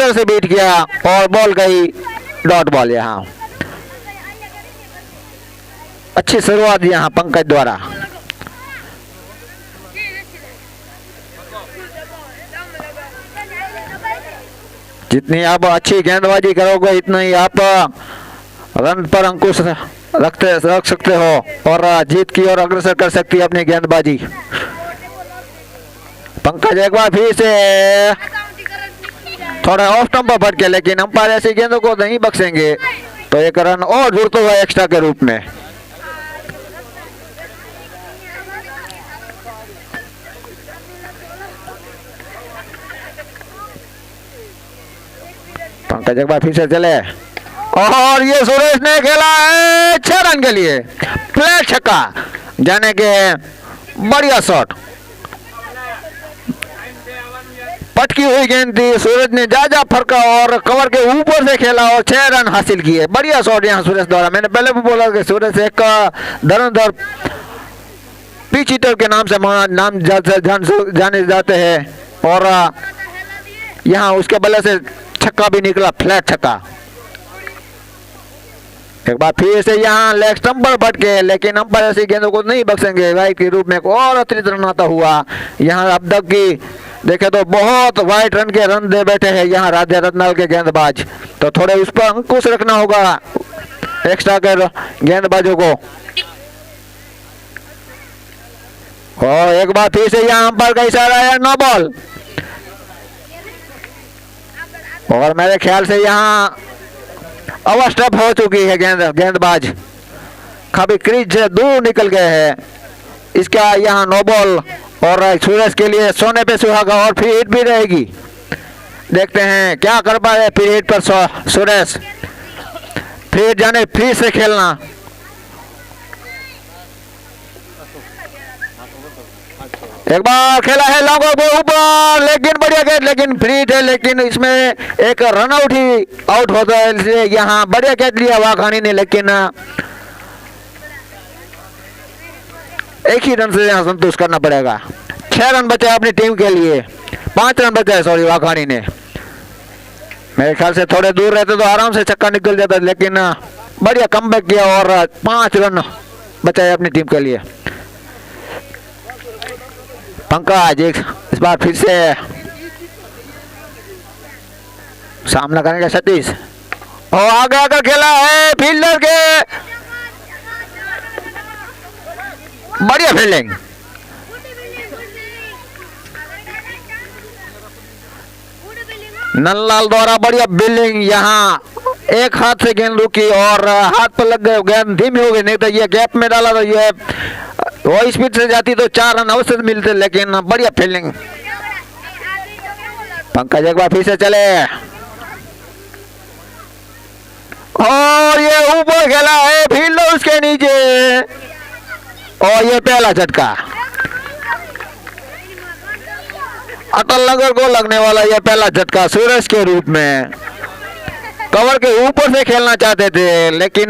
अंदर से बीट किया और बॉल गई डॉट बॉल। यहाँ अच्छी शुरुआत यहाँ पंकज द्वारा। जितनी आप अच्छी गेंदबाजी करोगे इतना ही आप रन पर अंकुश रख सकते हो और जीत की ओर अग्रसर कर सकती है अपनी गेंदबाजी। पंकज एक बार फिर से थोड़ा ऑफ स्टंप पर भटके, लेकिन अंपायर ऐसी गेंदों को नहीं बख्शेंगे तो एक रन और जुड़ता हुआ एक्स्ट्रा के रूप में। पंकज एक बार फिर से चले और ये सुरेश ने खेला है 6 रन के लिए, फ्लैट छक्का जाने के बढ़िया शॉट। पटकी हुई गेंद थी, सूरज ने जा फरका और कवर के ऊपर से खेला और 6 रन हासिल किए। बढ़िया शॉट यहाँ सुरेश द्वारा। मैंने पहले भी बोला कि सूरज एक धुरंधर पिच हिटर के नाम से नाम जाने जाते हैं और यहाँ उसके बल्ले से छक्का भी निकला, फ्लैट छक्का। एक बार फिर से यहाँ लेग स्टंप पर भटके, लेकिन अंपायर ऐसी गेंदों को नहीं बख्शेंगे। वाइड के रूप में एक और अतिरिक्त रन आता हुआ। यहाँ अब तक की देखे तो बहुत वाइड रन के रन दे बैठे हैं यहाँ राधे रत्नाल के गेंदबाज, तो थोड़े उस पर अंकुश रखना होगा एक्स्ट्रा के गेंदबाजों को। और एक बार फिर से यहाँ अंपायर का इशारा है, नो बॉल। और मेरे ख्याल से यहाँ ओवरस्टेप हो चुकी है गेंदबाज, काफी क्रीज से दूर निकल गए हैं। इसका यहाँ नो बॉल और सूरज के लिए सोने पे सुहागा और फिर हिट भी रहेगी। देखते हैं क्या कर पाए फिर हिट पर सूरज, फिर जाने फिर से खेलना। एक बार खेला है लॉन्ग के ऊपर, लेकिन बढ़िया कैच, लेकिन फ्री है, लेकिन इसमें एक रन आउट ही आउट होता है, इसलिए यहाँ बढ़िया कैच लिया वाघानी ने, लेकिन एक ही रन से यहाँ संतुष्ट करना पड़ेगा। 6 रन बचे अपनी टीम के लिए, 5 रन बचे सॉरी वाघानी ने। मेरे ख्याल से थोड़े दूर रहते तो आराम से छक्का निकल जाता, लेकिन बढ़िया कमबैक किया और 5 रन बचाए अपनी टीम के लिए। पंकज इस बार फिर से सामना करेंगे सतीश और आगे आकर खेला है फील्डर के, बढ़िया फील्डिंग। नंदलाल द्वारा बढ़िया फील्डिंग, यहाँ एक हाथ से गेंद रुकी और हाथ पर लग गए, गेंद धीमी हो गई, नहीं तो ये गैप में डाला तो ये वो स्पीड से जाती तो 4 रन अवश्य मिलते, लेकिन बढ़िया फील्डिंग। पंकज एक बार फिर से चले और ये ऊपर खेला है फील्डर उसके नीचे और ये पहला झटका। अटल नगर को लगने वाला ये पहला झटका सूरज के रूप में। कवर के ऊपर से खेलना चाहते थे, लेकिन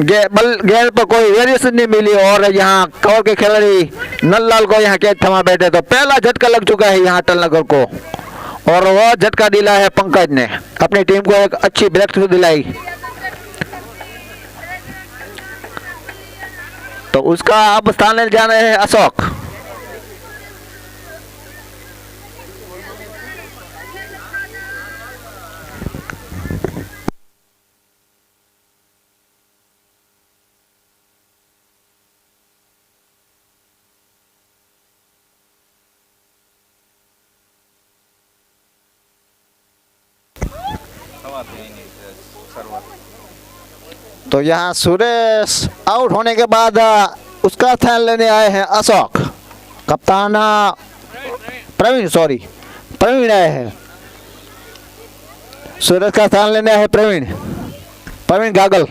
गेंद पर कोई वेरिएशन नहीं मिली और यहाँ कवर के खिलाड़ी नंदलाल को यहाँ कैच थमा बैठे, तो पहला झटका लग चुका है यहाँ अटल नगर को और वह झटका दिला है पंकज ने, अपनी टीम को एक अच्छी ब्रेक थ्रू दिलाई। तो उसका अब स्थान ले जा रहे हैं अशोक। तो यहाँ सुरेश आउट होने के बाद उसका स्थान लेने आए हैं अशोक। कप्तान प्रवीण आए हैं, सुरेश का स्थान लेने आए हैं प्रवीण गागल।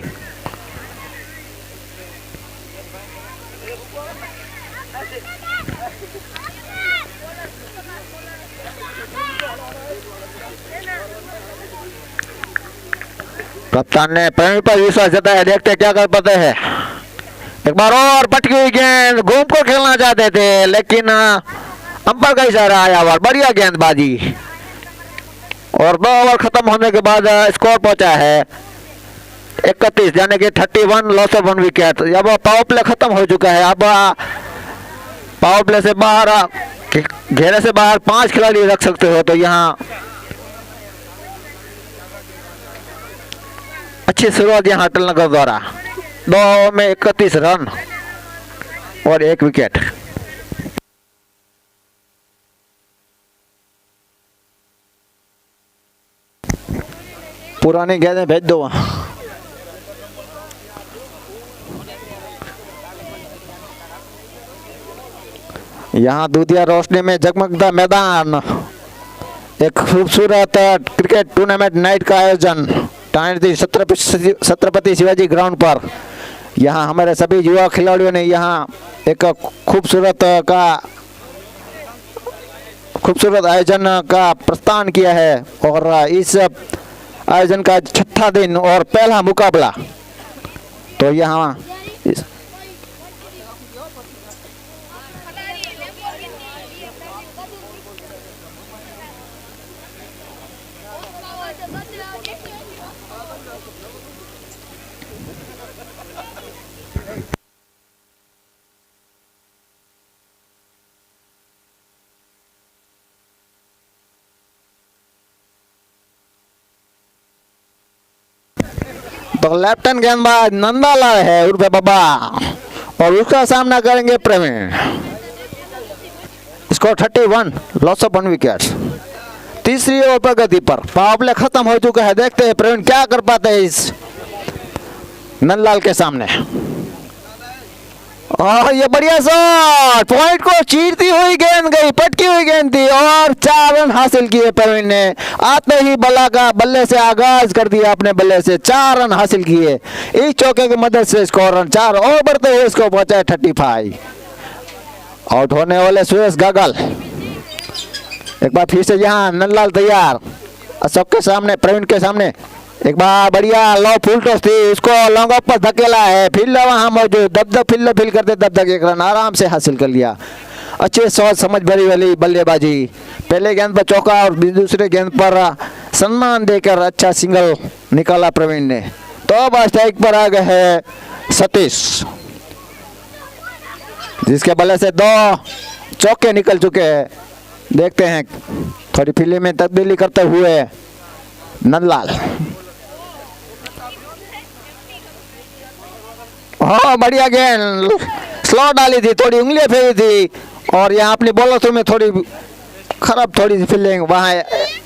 कप्तान ने प्रवीण पर विश्वास जताया, देखते क्या कर पाते हैं। एक बार और पटकी हुई गेंद, घूम कर खेलना चाहते थे, लेकिन अंपायर का इशारा आया और बढ़िया गेंदबाजी और 2 ओवर खत्म होने के बाद स्कोर पहुंचा है 31, यानी कि 31 लॉस ऑफ 1 विकेट। अब पावर प्ले खत्म हो चुका है। अब पावर प्ले से बाहर घेरे से बाहर 5 खिलाड़ी रख सकते हो। तो यहाँ अच्छी शुरुआत यहाँ अटल नगर द्वारा। 2 ओवर में 31 रन और 1 विकेट। पुरानी गेंदें भेज दो। यहाँ दूधिया रोशनी में जगमगता मैदान, एक खूबसूरत क्रिकेट टूर्नामेंट नाइट का आयोजन छत्रपति शिवाजी ग्राउंड पर। यहाँ हमारे सभी युवा खिलाड़ियों ने यहाँ एक खूबसूरत आयोजन का प्रस्थान किया है और इस आयोजन का 6था दिन और पहला मुकाबला। तो यहाँ तो लेफ्टन गेंदबाज नंदालाल है उर्फे बाबा और उसका सामना करेंगे Praveen. Score 31 loss of 1 wicket. तीसरी ओवर प्रगति पर। पावर प्ले खत्म हो चुका है। देखते हैं प्रवीण क्या कर पाते हैं इस नंदलाल के सामने। और ये बढ़िया शॉट, पॉइंट को चीरती हुई गेंद गई, पटकी हुई गेंद थी और 4 रन हासिल किए प्रवीण ने। आते ही बल्ले से आगाज कर दिया, अपने बल्ले से 4 रन हासिल किए। इस चौके की मदद से स्कोर रन 4 और बढ़ते हुए इसको पहुंचा 35। आउट होने वाले सुरेश गागल। एक बार फिर से यहाँ नंदलाल तैयार, अशोक के सामने, प्रवीण के सामने। एक बार बढ़िया लो फुल टॉस थी, उसको लॉन्ग ऑफ पर धकेला है। फील्डर वहां मौजूद, दब फील्डर फील करते तब तक 1 रन आराम से हासिल कर लिया। अच्छे सोच समझ भरी वाली बल्लेबाजी। पहले गेंद पर चौका और दूसरे गेंद पर सम्मान देकर अच्छा सिंगल निकाला प्रवीण ने। तो अब स्ट्राइक पर आ गए है सतीश, जिसके बल्ले से 2 चौके निकल चुके हैं। देखते हैं थोड़ी फील्डिंग में तब्दीली करते हुए नंदलाल। हाँ बढ़िया गेंद, स्लो डाली थी, थोड़ी उंगलियां फेरी थी और यहाँ अपनी बॉलर में थोड़ी सी फील्डिंग, वहाँ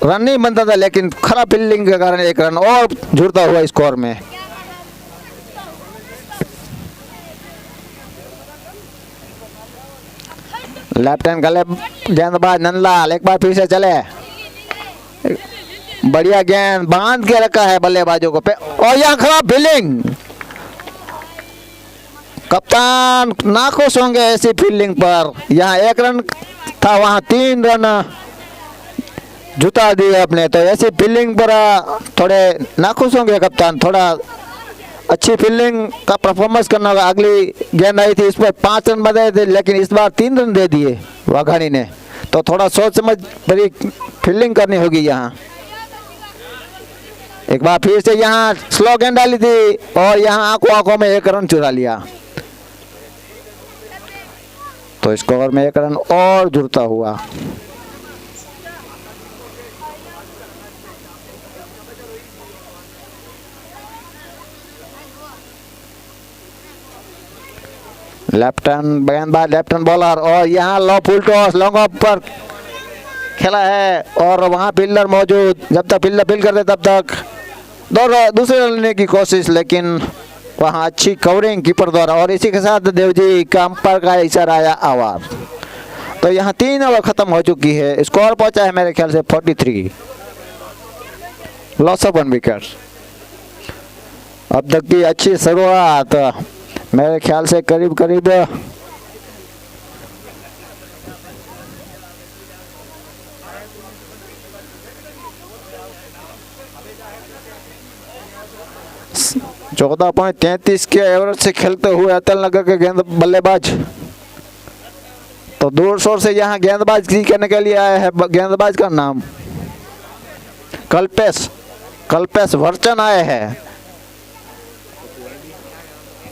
रन नहीं बनता था लेकिन खराब फील्डिंग के कारण 1 रन और जुड़ता हुआ स्कोर में। लेफ्ट हैंड गले गेंदबाज नंदलाल एक बार फिर से चले। बढ़िया गेंद बांध के रखा है बल्लेबाजों को और यहाँ खराब फील्डिंग। कप्तान नाखुश होंगे ऐसी फील्डिंग पर। यहाँ 1 रन था, वहाँ 3 रन जुटा दिए अपने। तो ऐसी फील्डिंग पर थोड़े नाखुश होंगे कप्तान। थोड़ा अच्छी फील्डिंग का परफॉर्मेंस करना होगा। अगली गेंद आई थी, इस पर 5 रन बनाए थे लेकिन इस बार 3 रन दे दिए वाघानी ने। तो थोड़ा सोच समझ बड़ी फील्डिंग करनी होगी यहाँ। एक बार फिर से यहाँ स्लो गेंद डाली थी और यहाँ आंखों में 1 रन चुरा लिया। तो स्कोर में 1 रन और जुड़ता हुआ। लेफ्ट हैंड गेंदबाज, लेफ्ट हैंड बॉलर और यहाँ लो फुल टॉस लॉन्ग ऑफ पर खेला है और वहाँ फील्डर मौजूद। जब तक फील्डर फील्ड करते तब तक दूसरे रन लेने की कोशिश, लेकिन वहाँ अच्छी कवरिंग कीपर द्वारा। और इसी के साथ देवजी का अंपायर का इशारा आया आवाज। तो यहाँ 3 ओवर खत्म हो चुकी है। स्कोर पहुंचा है मेरे ख्याल से 43 लॉस ऑफ 1 विकेट। अब तक की अच्छी शुरुआत मेरे ख्याल से करीब करीब .33 के एवरेज से खेलते हुए अतल नगर के गेंद बल्लेबाज। तो दूर शोर से यहाँ गेंदबाज करने के लिए आया है। गेंदबाज का नाम कल्पेश वर्चन आए हैं।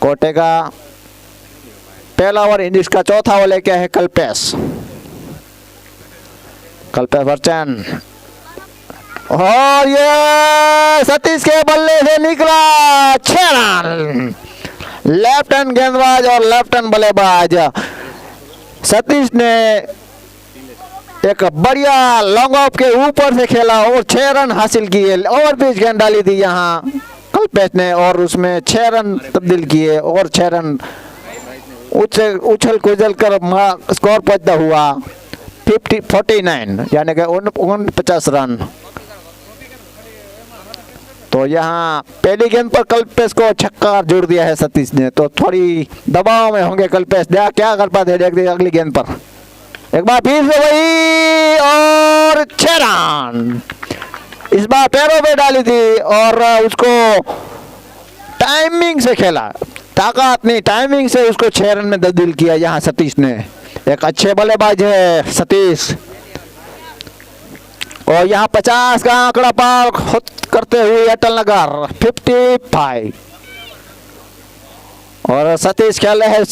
कोटे का पहला ओवर इंग्लिश का चौथा ओवर लेके है कल्पेश वर्चन। और ये सतीश के बल्ले से निकला 6 रन। लेफ्ट हैंड गेंदबाज और लेफ्ट हैंड बल्लेबाज सतीश ने एक बढ़िया लॉन्ग ऑफ के ऊपर से खेला और 6 रन हासिल किए। ओवर पिच गेंद डाली थी यहाँ कल्पेश ने और उसमें 6 रन तब्दील किए और 6 रन उछल कुचल कर स्कोर पहुंचता हुआ 49 यानी कि 49 रन। तो यहाँ पहली गेंद पर कल्पेश को छक्का जोड़ दिया है सतीश ने। तो थोड़ी दबाव में होंगे कल्पेश, क्या कर पाते देखते अगली गेंद पर। एक बार फिर से वही और 6 रन। इस बार पैरों पे डाली थी और उसको टाइमिंग से खेला, ताकत नहीं टाइमिंग से उसको 6 रन में तब्दील किया यहाँ सतीश ने। एक अच्छे बल्लेबाज है सतीश और यहाँ 50 का आंकड़ा पार करते हुए अटल नगर 55 और सतीश खेले है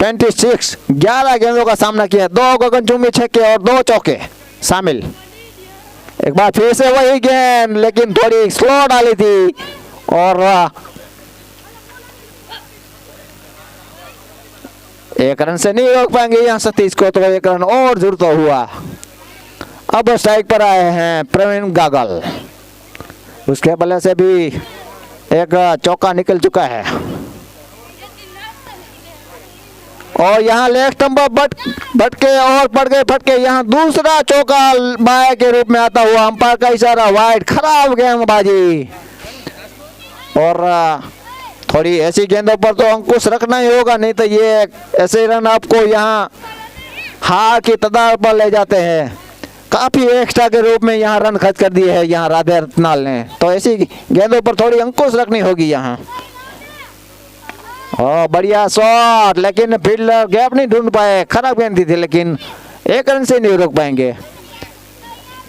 26। 11 गेंदों का सामना किया, 2 गगनचुंबी छक्के और 2 चौके शामिल। एक बार फिर से वही गेंद लेकिन थोड़ी स्लो डाली थी और 1 रन से नहीं रोक पाएंगे यहाँ सतीश को। तो 1 रन और जुड़ता हुआ अब स्ट्राइक पर आए हैं प्रवीण गागल। उसके बल्ले से भी एक चौका निकल चुका है और यहाँ लेग स्टंप भटके और पड़ गए फटके। यहाँ दूसरा चौका बाय के रूप में आता हुआ, अंपायर का इशारा वाइड। खराब गेंदबाजी और थोड़ी ऐसी गेंदों पर तो अंकुश रखना ही होगा, नहीं तो ये ऐसे रन आपको यहाँ हार की तदार पर ले जाते हैं। काफी एक्स्ट्रा के रूप में यहाँ रन खर्च कर दिए हैं यहाँ राधे रत्नाल ने। तो ऐसी गेंदों पर थोड़ी अंकुश रखनी होगी यहाँ। बढ़िया शॉट लेकिन फील्डर गैप नहीं ढूंढ पाए, खराब गेंद थी लेकिन 1 रन से नहीं रोक पाएंगे।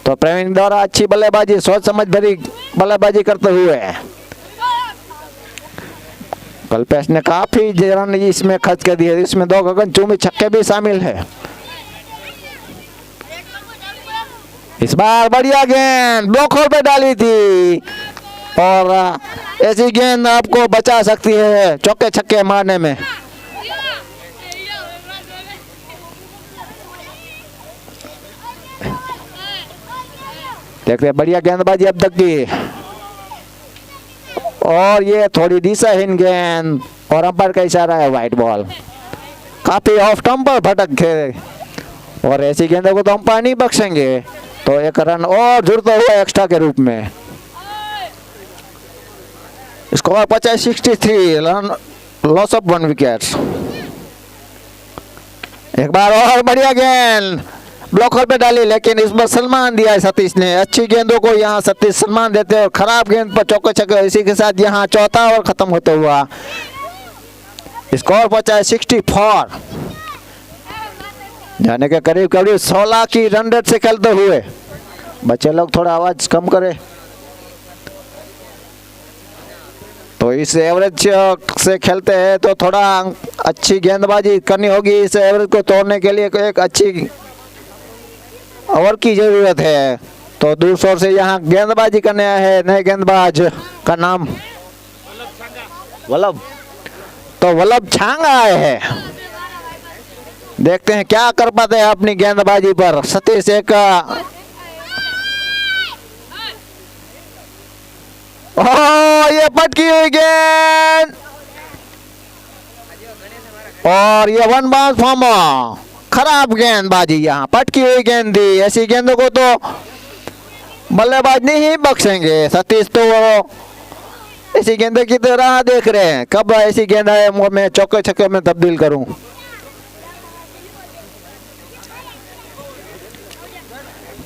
तो प्रवीण द्वारा अच्छी बल्लेबाजी, सोच समझ भरी बल्लेबाजी करते हुए कल्पेश ने काफी रन इसमें खर्च कर दिए। इसमें 2 गगनचुंबी छक्के भी शामिल है। इस बार बढ़िया गेंद ब्लॉक होल पे डाली थी और ऐसी गेंद आपको बचा सकती है चौके छक्के मारने में। देखते हैं बढ़िया गेंदबाजी अब तक की और ये थोड़ी दिशाहीन गेंद और अंपायर का इशारा है वाइट बॉल। काफी ऑफ स्टंप पर भटक थे और ऐसी गेंदों को तो अंपायर नहीं बख्शेंगे। तो 1 रन और जुड़ता हुआ एक्स्ट्रा के रूप में। Score 63 run, loss of 1 wicket. एक बार और बढ़िया गेंद ब्लॉकर पे डाली लेकिन इस बार सम्मान दिया है सतीश ने। अच्छी गेंदों को यहाँ सतीश सम्मान देते हैं और खराब गेंद पर चौके छक्के। इसी के साथ यहाँ चौथा ओवर खत्म होते हुआ स्कोर पहुंचा है 64, जाने के करीब करीब 16 की रन रेट से खेलते हुए। बच्चे लोग थोड़ा आवाज कम करें। तो इस एवरेज से खेलते हैं तो थोड़ा अच्छी गेंदबाजी करनी होगी। इस एवरेज को तोड़ने के लिए एक अच्छी ओवर की जरूरत है। तो दूसरों से यहाँ गेंदबाजी करने आए हैं नए गेंदबाज का नाम वल्लभ। तो वल्लभ छांग आए हैं, देखते हैं क्या कर पाते हैं अपनी गेंदबाजी पर। सतीश एक ये पटकी हुई गेंद और ये 1 बाउंस फॉर्म। खराब गेंदबाजी, यहाँ पटकी हुई गेंद दी। ऐसी गेंदों को तो बल्लेबाज नहीं बख्शेंगे। सतीश तो ऐसी गेंदों की तो राह देख रहे हैं, कब ऐसी गेंद आए मैं चौके छक्के में तब्दील करूं।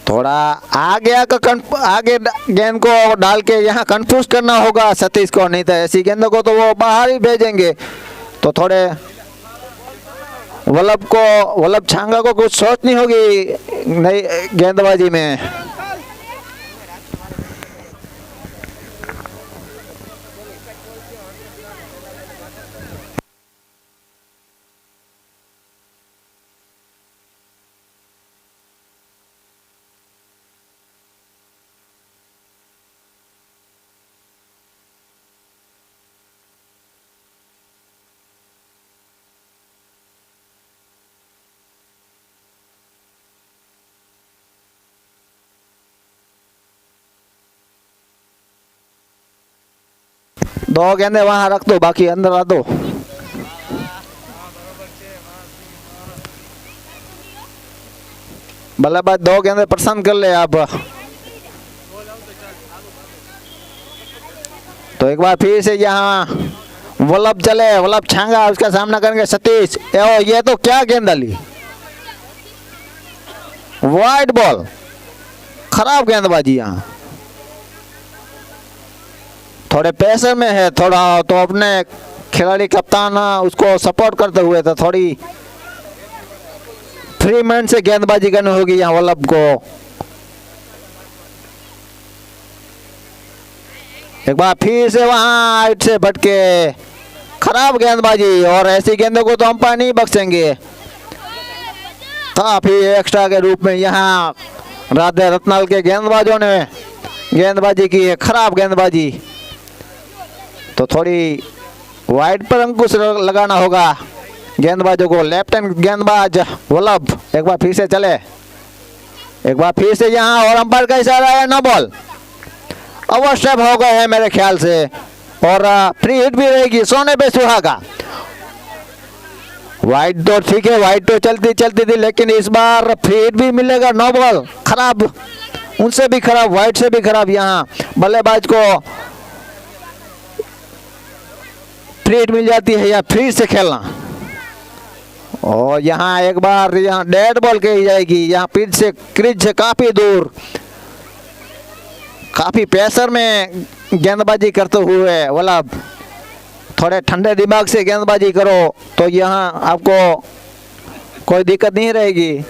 थोड़ा आगे गेंद को डाल के यहाँ कंफ्यूज करना होगा सतीश को, नहीं तो ऐसी गेंदों को तो वो बाहर ही भेजेंगे। तो थोड़े वल्लभ छांगा को कुछ सोचनी होगी नई गेंदबाजी में। दो गेंदे वहां रख दो, बाकी अंदर आ दो। बल्लेबाज दो गेंदे पसंद कर ले आप। तो एक बार फिर से यहाँ वल्लभ चले, वल्लभ छांगा, उसका सामना करेंगे सतीश। ये तो क्या गेंद डाली, वाइड बॉल, खराब गेंदबाजी। यहाँ थोड़े प्रेशर में है थोड़ा, तो अपने खिलाड़ी कप्तान उसको सपोर्ट करते हुए तो थोड़ी फ्री माइंड से गेंदबाजी करनी होगी यहाँ वल्लभ को। एक बार फिर से वहां हाइट से भटके, खराब गेंदबाजी, और ऐसी गेंदों को तो अंपायर नहीं बख्शेंगे। काफी एक्स्ट्रा के रूप में यहाँ राधे रत्नाल के गेंदबाजों ने गेंदबाजी की है, खराब गेंदबाजी। तो थोड़ी वाइड पर अंकुश लगाना होगा गेंदबाजों को। लेफ्ट हैंड गेंदबाज वल्लभ एक बार फिर से चले, एक बार फिर से यहाँ, और अंपायर का इशारा है नो बॉल। अवश्य हो गए हैं मेरे ख्याल से, और फ्री हिट भी रहेगी सोने पे सुहागा। वाइड तो ठीक है, वाइड तो चलती थी, लेकिन इस बार फ्री हिट भी मिलेगा। नो बॉल, खराब, उनसे भी खराब, वाइड से भी खराब। यहाँ बल्लेबाज को फ्री हिट मिल जाती है या फ्री से खेलना। और यहाँ एक बार यहाँ डेड बॉल कही जाएगी, यहाँ पिच से क्रीज से काफी दूर, काफी प्रेशर में गेंदबाजी करते हुए वल्लभ। थोड़े ठंडे दिमाग से गेंदबाजी करो तो यहाँ आपको कोई दिक्कत नहीं रहेगी।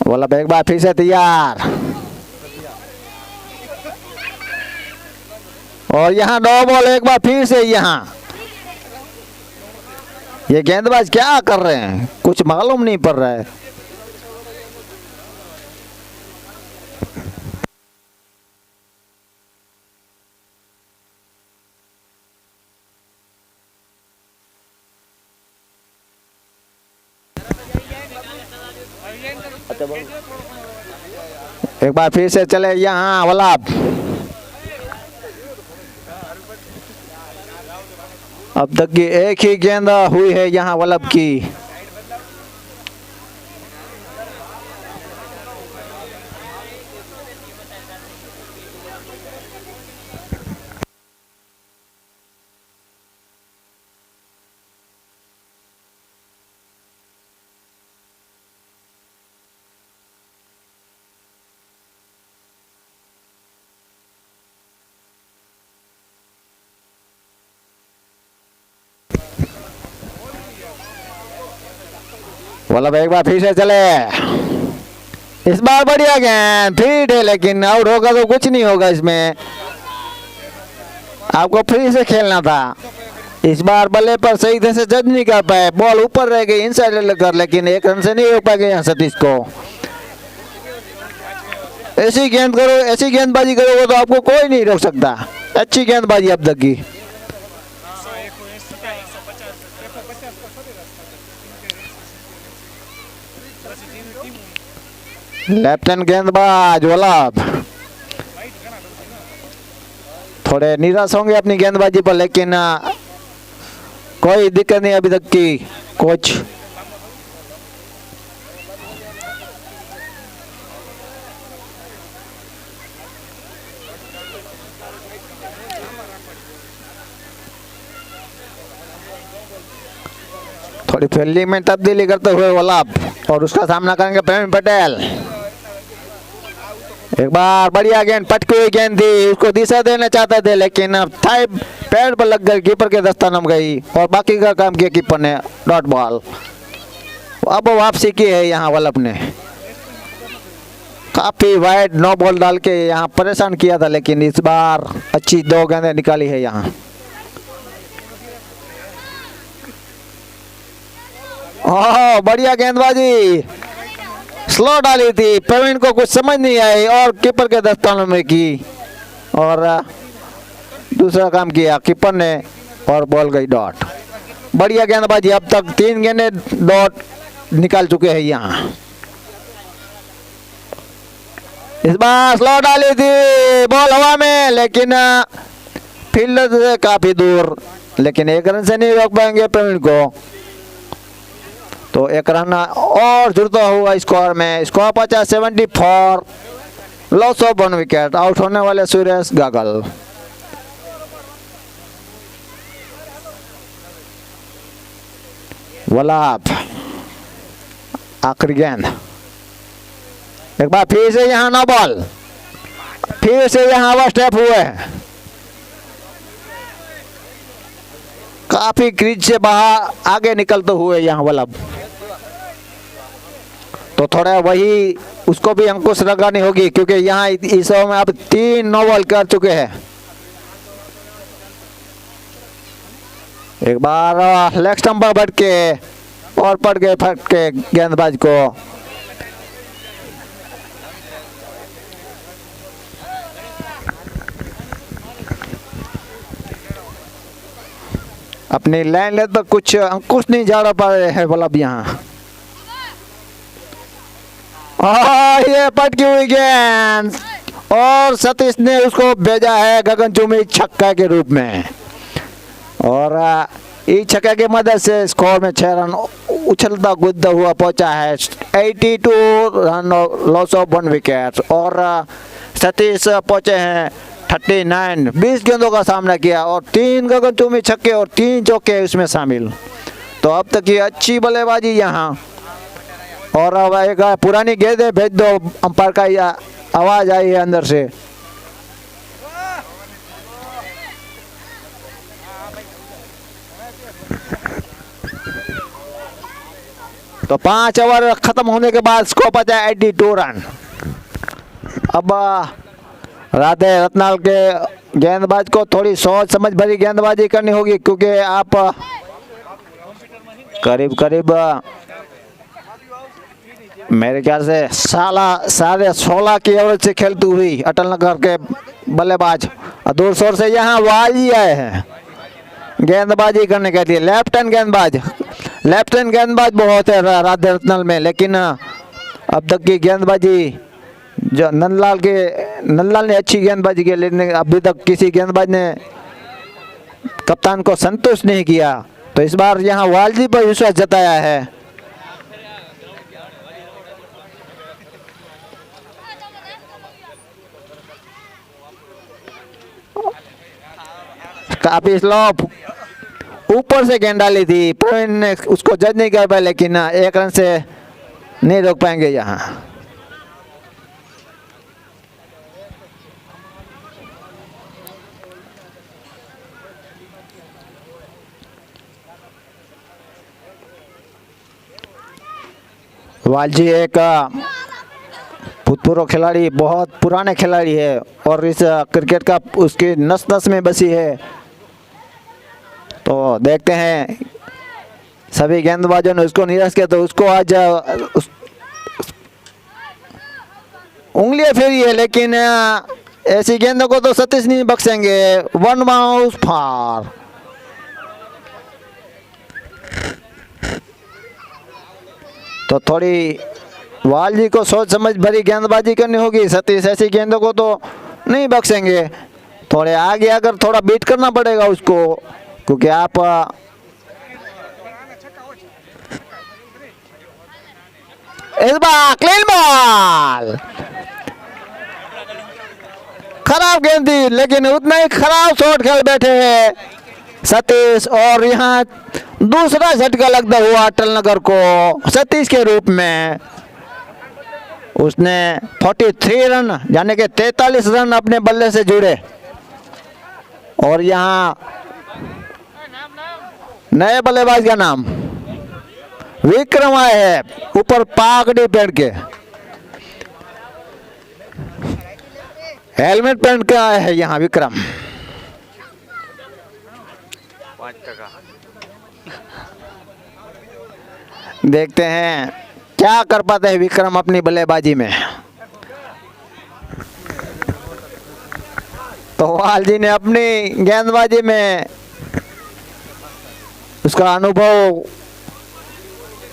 वल्लभ एक बार फिर से तैयार, और यहाँ नो बॉल एक बार फिर से। यहाँ ये गेंदबाज क्या कर रहे हैं, कुछ मालूम नहीं पड़ रहा है। एक बार फिर से चले यहाँ वल्लभ। अब तक की एक ही गेंद हुई है यहाँ वल्लभ की। वल्लभ एक बार फिर से चले, इस बार बढ़िया गेंद, फिट है, लेकिन आउट होगा तो कुछ नहीं होगा इसमें। आपको फ्री से खेलना था। इस बार बल्ले पर सही तरह से जज नहीं कर पाए, बॉल ऊपर रह गई इनसाइड लेकर, लेकिन एक रन से नहीं रोक पाएंगे यहाँ सतीश को। ऐसी गेंद करो, ऐसी गेंदबाजी करोगे तो आपको कोई नहीं रोक सकता। अच्छी गेंदबाजी अब तक की। लेफ्ट हैंड गेंदबाज वल्लभ थोड़े निराश होंगे अपनी गेंदबाजी पर, लेकिन कोई दिक्कत नहीं अभी तक की। कोच थोड़ी फील्डिंग में तब्दीली करते हुए वल्लभ, और उसका सामना करेंगे प्रवीण पटेल। एक बार बढ़िया गेंद, पटकी हुई गेंद थी, उसको दिशा देना चाहते थे, लेकिन थाई पैर पर लग गई, कीपर के दस्ता नम गई, और बाकी का काम किया कीपर ने, डॉट बॉल। अब वापसी की है यहाँ वल्लभ ने। काफी वाइड नो बॉल डाल के यहाँ परेशान किया था, लेकिन इस बार अच्छी दो गेंदें निकाली है यहाँ। ओह बढ़िया गेंदबाजी, स्लो डाली थी, प्रवीण को कुछ समझ नहीं आई और कीपर के दस्तानों में की, और दूसरा काम किया कीपर ने और बॉल गई डॉट। बढ़िया गेंदबाजी, अब तक 3 गेंदें डॉट निकाल चुके हैं यहाँ। इस बार स्लो डाली थी, बॉल हवा में, लेकिन फील्डर से काफी दूर, लेकिन 1 रन से नहीं रोक पाएंगे प्रवीण को। तो 1 रन और जुड़ता हुआ स्कोर में। स्कोर पहुंचा 74, लॉस ऑफ 1 विकेट। आउट होने वाले सुरेश गागल। वलाप आखिरी गेंद, एक बार फिर से यहाँ नो बॉल, फिर से यहाँ ओवर स्टेप हुए, काफी क्रीज से बाहर आगे निकलते हुए यहाँ वल्लभ। तो थोड़ा वही उसको भी अंकुश लगानी होगी, क्योंकि यहाँ इस ओवर में अब 3 नो बॉल कर चुके हैं। एक बार लेग स्टंप पर बढ़ के और पड़ गए फटके गेंदबाज को। अपनी लाइन ले तो कुछ अंकुश नहीं जा पा रहे हैं वल्लभ यहाँ। ये पटकी हुई गेंद और सतीश ने उसको भेजा है गगनचुंबी छक्का के रूप में, और इस छक्के की मदद से स्कोर में 6 रन उछलता कूदता हुआ पहुंचा है। 82 रन, लॉस ऑफ 1 विकेट। और सतीश पहुंचे हैं 39, 20 गेंदों का सामना किया और 3 गगनचुंबी छक्के और 3 चौके उसमें शामिल। तो अब तक की अच्छी बल्लेबाजी यहाँ। और अब एक पुरानी गेंदें भेज दो, अंपायर का आवाज आई है अंदर से। तो 5 ओवर खत्म होने के बाद स्कोर पहुंचा 82 रन। अब राधे रत्नाल के गेंदबाज को थोड़ी सोच समझ भरी गेंदबाजी करनी होगी, क्योंकि आप करीब करीब मेरे ख्याल से 16.5 की एवरेज से खेलती हुई अटल नगर के बल्लेबाज दूर शोर से यहाँ वाली आए हैं गेंदबाजी करने के लिए। लेफ्ट हैंड गेंदबाज बहुत है राधे रत्नाल में, लेकिन अब तक की गेंदबाजी जो नंदलाल ने अच्छी गेंदबाजी की, लेकिन अभी तक किसी गेंदबाज ने कप्तान को संतुष्ट नहीं किया। तो इस बार यहाँ वालजी पर विश्वास जताया है। काफी स्लो ऊपर से गेंद डाली थी, प्रवीण ने उसको जज नहीं कर पाया, लेकिन 1 रन से नहीं रोक पाएंगे यहाँ। वालजी एक भूतपूर्व खिलाड़ी, बहुत पुराने खिलाड़ी है और इस क्रिकेट का उसकी नस नस में बसी है। तो देखते हैं, सभी गेंदबाजों ने उसको निराश किया, तो उसको आज उंगलियां फेरी है, लेकिन ऐसी गेंदों को तो सतीश नहीं बख्शेंगे। 1 बाउंस फार। तो थोड़ी वालजी को सोच समझ भरी गेंदबाजी करनी होगी। सतीश ऐसी गेंदों को तो नहीं बख्शेंगे, थोड़े आगे अगर थोड़ा बीट करना पड़ेगा उसको, क्योंकि आप इस बार क्लीन बॉल, खराब गेंद थी, लेकिन उतना ही खराब शॉट खेल बैठे हैं सतीश। और यहाँ दूसरा झटका लगता हुआ अटल नगर को सतीश के रूप में। उसने 43 रन यानी कि 43 रन अपने बल्ले से जुड़े, और यहाँ नए बल्लेबाज का नाम विक्रम आए है, ऊपर पागड़ी पहन के, हेलमेट पहन के आए हैं यहाँ विक्रम। देखते हैं क्या कर पाते हैं विक्रम अपनी बल्लेबाजी में। तो वाल जी ने अपनी गेंदबाजी में उसका अनुभव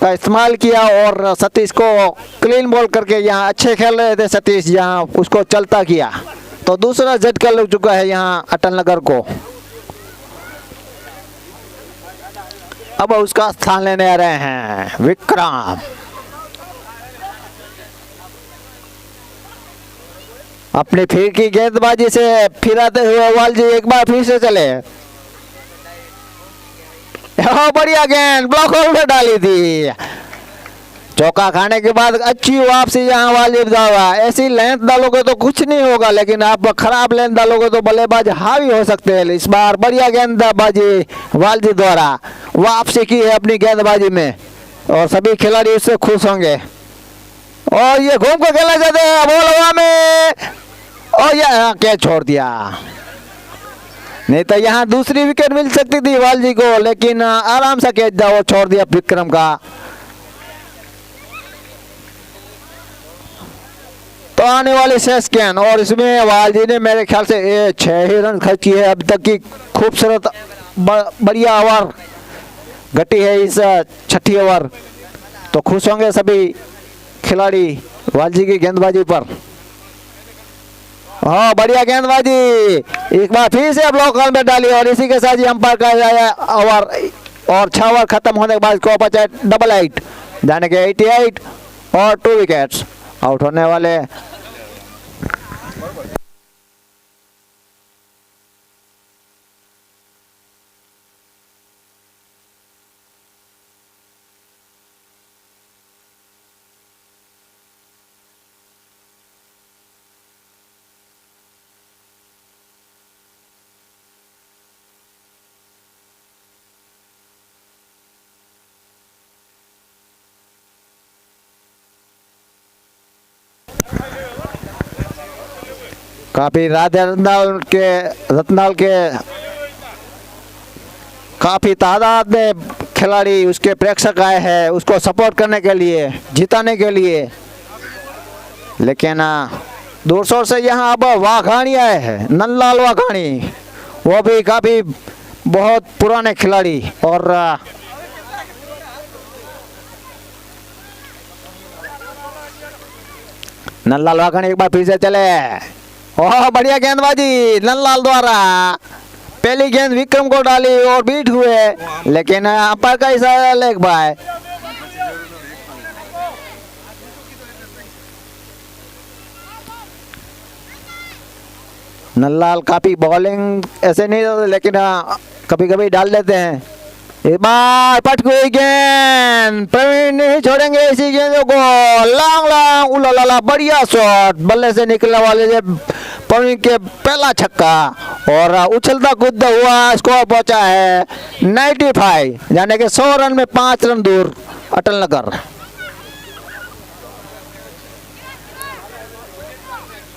का इस्तेमाल किया और सतीश को क्लीन बॉल करके यहाँ अच्छे खेल रहे थे सतीश, यहाँ उसको चलता किया। तो दूसरा झटका लग चुका है यहाँ अटल नगर को। अब उसका स्थान लेने आ रहे हैं विक्रम। अपनी फिर की गेंदबाजी से फिराते हुए वाल जी एक बार फिर से चले। बढ़िया गेंद ब्लॉक होल में डाली थी। चौका खाने के बाद अच्छी वापसी यहाँ वाजिब दावा। ऐसी लेंथ डालोगे तो कुछ नहीं होगा, लेकिन आप खराब लेंथ डालोगे तो बल्लेबाज हावी हो सकते हैं। इस बार बढ़िया गेंदबाजी वालजी द्वारा वापसी की है अपनी गेंदबाजी में और सभी खिलाड़ी उससे खुश होंगे। और ये घूम कर खेला जाते हैं बॉल हवा में और ये कैच छोड़ दिया। नहीं तो यहाँ दूसरी विकेट मिल सकती थी वालजी को, लेकिन आराम से कैच वो छोड़ दिया विक्रम का। तो आने वाली शेष गेंद और इसमें वालजी ने मेरे ख्याल से 6 ही रन खर्च किए अब तक की। खूबसूरत बढ़िया ओवर घटी है इस 6ठी ओवर। तो खुश होंगे सभी खिलाड़ी वालजी की गेंदबाजी पर। हाँ बढ़िया गेंदबाजी एक बार फिर से ब्लॉक में डाली और इसी के साथ ही अंपायर का ओवर और 6 ओवर खत्म होने के बाद को बचा डबल 8 जाने के 88 और 2 विकेट्स आउट होने वाले। काफी रत्नाल के काफी तादाद में खिलाड़ी उसके प्रेक्षक आए हैं उसको सपोर्ट करने के लिए, जिताने के लिए। लेकिन दूर से यहाँ अब वाघानी आए हैं, नंदलाल वाघानी, वो भी काफी बहुत पुराने खिलाड़ी। और नंदलाल वाघानी एक बार फिर से चले। ओह बढ़िया गेंदबाजी नंदलाल द्वारा। पहली गेंद विक्रम को डाली और बीट हुए, लेकिन अंपायर का इशारा लेग बाय। नंदलाल काफी बॉलिंग ऐसे नहीं, लेकिन कभी कभी डाल देते हैं। एक बार पट गई गेंद, प्रवीण नहीं छोड़ेंगे इसी गेंदों को। लॉन्ग लॉन्ग उलाला बढ़िया शॉट, बल्ले से निकलने वाले से प्रवीण के पहला छक्का और उछलता कूदता हुआ स्कोर पहुंचा है 95 यानी कि 100 रन में 5 रन दूर अटल नगर।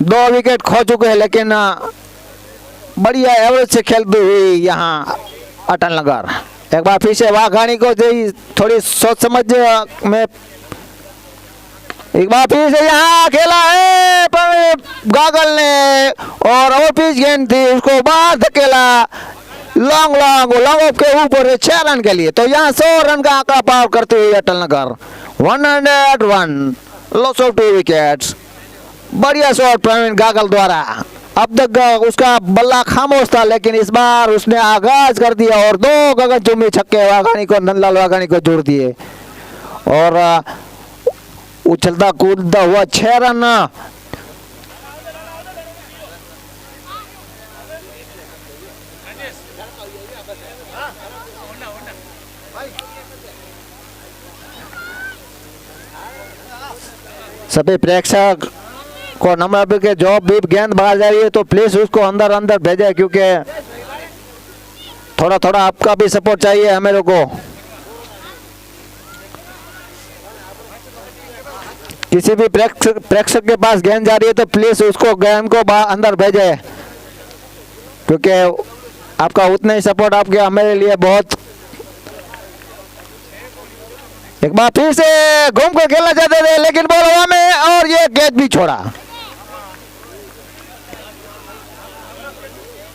2 विकेट खो चुके हैं, लेकिन बढ़िया एवरेज से खेलती हुई यहाँ अटल नगर। एक बार फिर से वाघानी को थोड़ी सोच समझ में एक बार फिर से यहाँ खेला है गागल ने और ओवर पिच गेंद थी, उसको बाहर धकेला लॉन्ग ऑफ के ऊपर 6 रन के लिए। तो यहाँ 100 रन का आंकड़ा पार करते हुए Atal Nagar 101 loss of 2 wickets. बढ़िया शॉट प्रवीण गागल द्वारा। अब तक उसका बल्ला खामोश था, लेकिन इस बार उसने आगाज कर दिया और 2 गगनचुंबी छक्के वाघानी को, नंदलाल वाघानी को जोड़ दिए और उछलता कूदता हुआ 6 रन। सभी प्रेक्षक को नम्र के जॉब भी गेंद बाहर जा रही है तो प्लीज उसको अंदर भेजे, क्योंकि थोड़ा आपका भी सपोर्ट चाहिए हमें लोगों को। किसी भी प्रेक्षक के पास गेंद जा रही है तो प्लीज उसको गेंद को अंदर भेजे, क्योंकि आपका उतना ही सपोर्ट आपके हमारे लिए बहुत। एक बार फिर से घूम कर खेलना चाहते थे, लेकिन बॉल हवा में और ये कैच भी छोड़ा।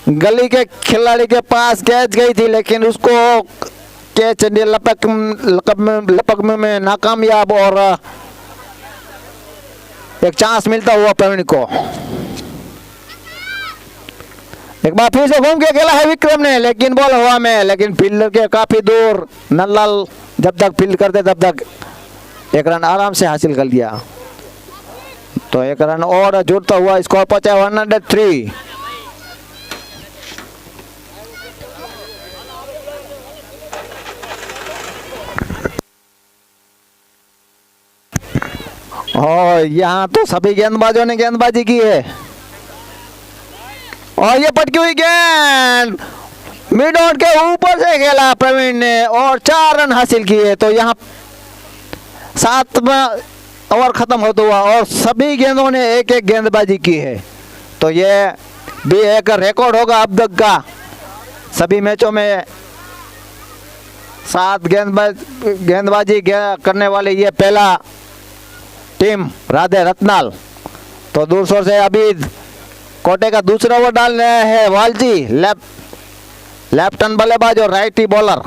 गली के खिलाड़ी के पास कैच गई थी, लेकिन उसको कैच लपक में नाकामयाब और एक चांस मिलता हुआ प्रवीण को। एक बार फिर से घूम के खेला है विक्रम ने, लेकिन बॉल हवा में, लेकिन फील्डर के काफी दूर। नंदलाल जब तक फील्ड करते तब तक एक रन आराम से हासिल कर लिया। तो एक रन और जुड़ता हुआ स्कोर पहुंचा 103। और यहाँ तो सभी गेंदबाजों ने गेंदबाजी की है और ये पटकी हुई गेंद मिड ऑन के ऊपर से खेला प्रवीण ने और 4 रन हासिल किए। तो यहाँ 7वां ओवर खत्म होता हुआ और सभी गेंदों ने एक एक गेंदबाजी की है। तो ये भी एक रिकॉर्ड होगा अब तक का। सभी मैचों में 7 गेंदबाजी करने वाले ये पहला टीम राधे रत्नाल। तो दूर से अभी कोटे का दूसरा ओवर डाल रहे हैं वालजी, लेफ्ट हैंड बल्लेबाज और राइटी बॉलर।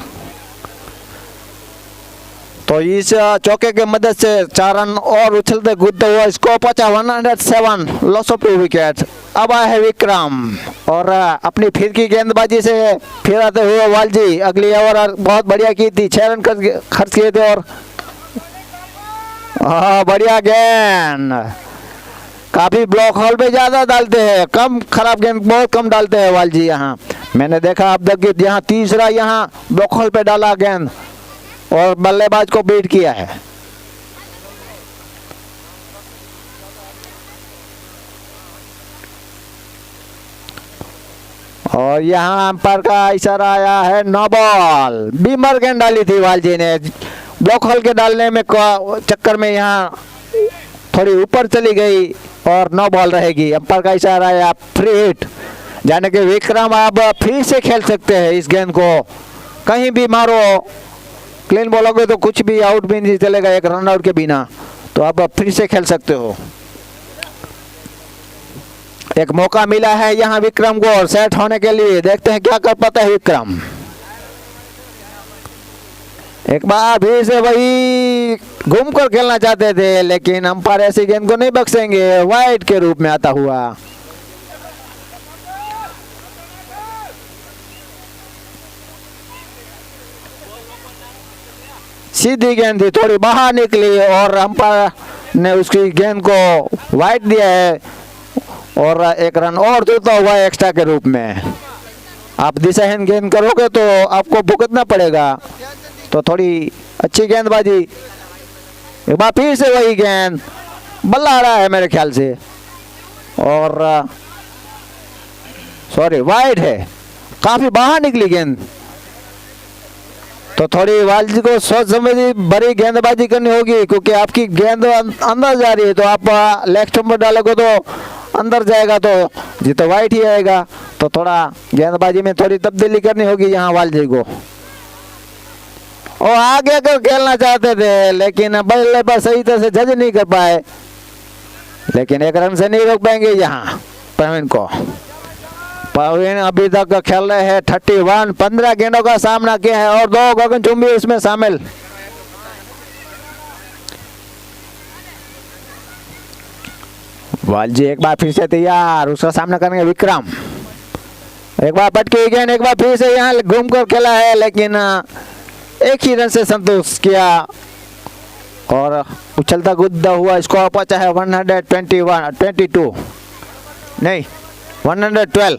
तो इस चौके के मदद से 4 रन और उछलते कूदते हुआ इसको पहुंचा 107, लॉस ऑफ 2 विकेट। अब आए है विक्रम और अपनी फिर की गेंदबाजी से फिर आते हुए वालजी। अगली ओवर बहुत बढ़िया की थी, 6 रन खर्च किए थे और बढ़िया गेंद। काफी ब्लॉक हॉल पे ज्यादा डालते हैं, कम खराब गेंद बहुत कम डालते हैं वालजी। यहाँ मैंने देखा अब तक यहाँ तीसरा यहाँ ब्लॉक हॉल पे डाला गेंद और बल्लेबाज को बीट किया है। और यहाँ अंपायर का इशारा आया है नो बॉल। बीमर गेंद डाली थी वालजी ने, ब्लॉक हॉल के डालने में चक्कर में यहाँ थोड़ी ऊपर चली गई और नो बॉल रहेगी। अंपायर का इशारा आया फ्री हिट, यानी कि विक्रम आप फिर से खेल सकते हैं इस गेंद को, कहीं भी मारो। क्लीन बोलोगे तो कुछ भी आउट भी नहीं चलेगा एक रन आउट के बिना, तो आप फिर से खेल सकते हो। एक मौका मिला है यहाँ विक्रम को सेट होने के लिए, देखते हैं क्या कर पाता है विक्रम। एक बार फिर से वही घूमकर खेलना चाहते थे, लेकिन अंपायर ऐसी गेंद को नहीं बख्शेंगे, वाइड के रूप में आता हुआ। सीधी गेंद थी, थोड़ी बाहर निकली और अंपायर ने उसकी गेंद को वाइड दिया है और एक रन और देता हुआ एक्स्ट्रा के रूप में। आप दिशाहीन गेंद करोगे तो आपको भुगतना पड़ेगा, तो थोड़ी अच्छी गेंदबाजी। एक बार फिर से वही गेंद, बल्ला आ रहा है मेरे ख्याल से और सॉरी वाइड है, काफी बाहर निकली गेंद। तो थोड़ी वालजी को सोच समझी बड़ी गेंदबाजी करनी होगी, क्योंकि आपकी गेंद अंदर जा रही है, तो आप लेग स्टंप पर डालोगे तो अंदर जाएगा, तो जी तो वाइट ही आएगा। तो थोड़ा गेंदबाजी में थोड़ी तब्दीली करनी होगी यहाँ वालजी को। और आगे कर खेलना चाहते थे, लेकिन बल्ले पर सही तरह से जज नहीं कर पाए, लेकिन एक रन से नहीं रोक पाएंगे यहाँ प्रवीण को। प्रवीण अभी तक खेल रहे हैं 31, 15 गेंदों का सामना किया है और 2 गगनचुंबी इसमें शामिल। वालजी एक बार फिर से तैयार, उसका सामना करेंगे विक्रम। एक बार पटकी गेंद, एक बार फिर से यहाँ घूमकर खेला है, लेकिन एक ही रन से संतोष किया और उछलता कूदता हुआ स्कोर पहुंचा है 122 नहीं 112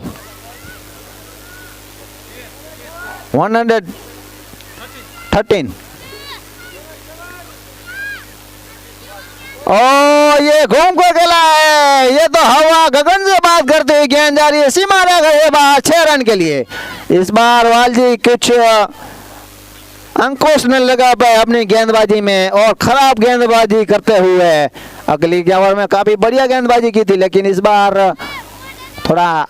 113। ओ ये घूम कर खेला है, ये तो हवा गगन से बात करते हुए गेंद जा रही है सीमा रेखा बाहर 6 रन के लिए। इस बार वालजी कुछ अंकुश ने लगा पाए अपनी गेंदबाजी में और खराब गेंदबाजी करते हुए। अगली ओवर में काफी बढ़िया गेंदबाजी की थी, लेकिन इस बार थोड़ा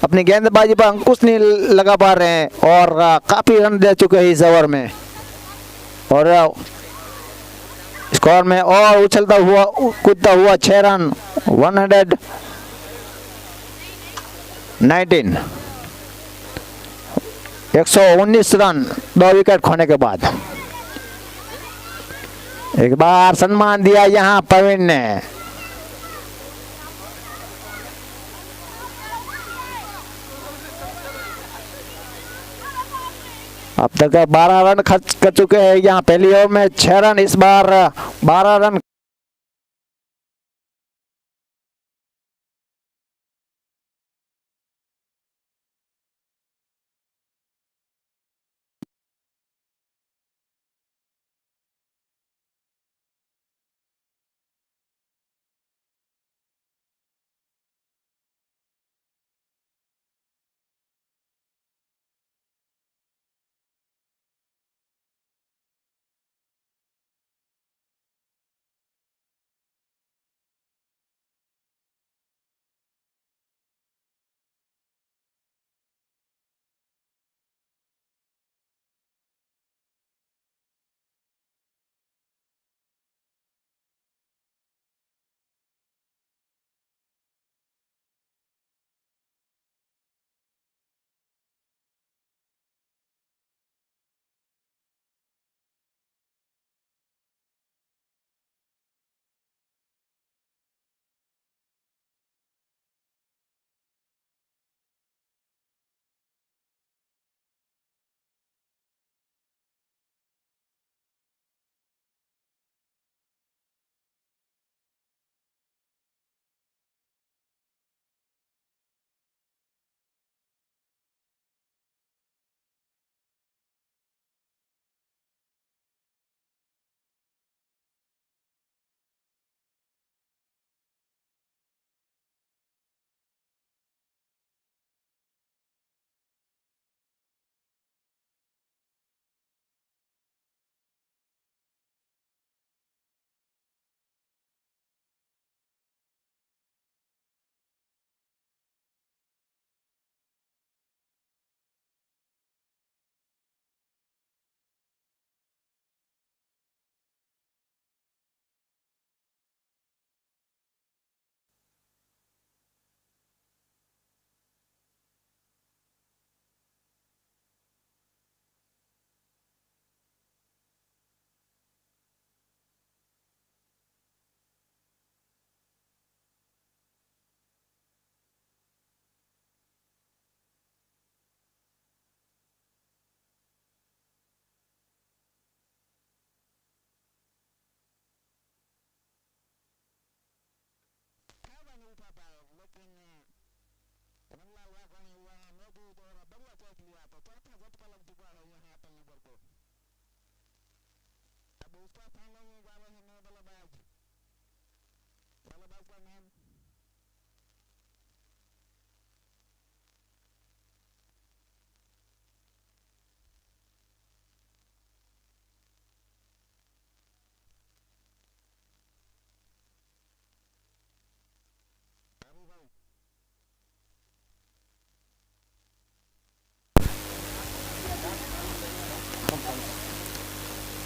अपनी गेंदबाजी पर अंकुश नहीं लगा पा रहे हैं और काफी रन दे चुके हैं इस ओवर में। और स्कोर में और उछलता हुआ कूदता हुआ 6 रन 19 119 रन 2 विकेट खोने के बाद। एक बार सम्मान दिया यहां प्रवीण ने। अब तक 12 रन खर्च कर चुके हैं यहाँ पहली ओवर में, 6 रन, इस बार 12 रन।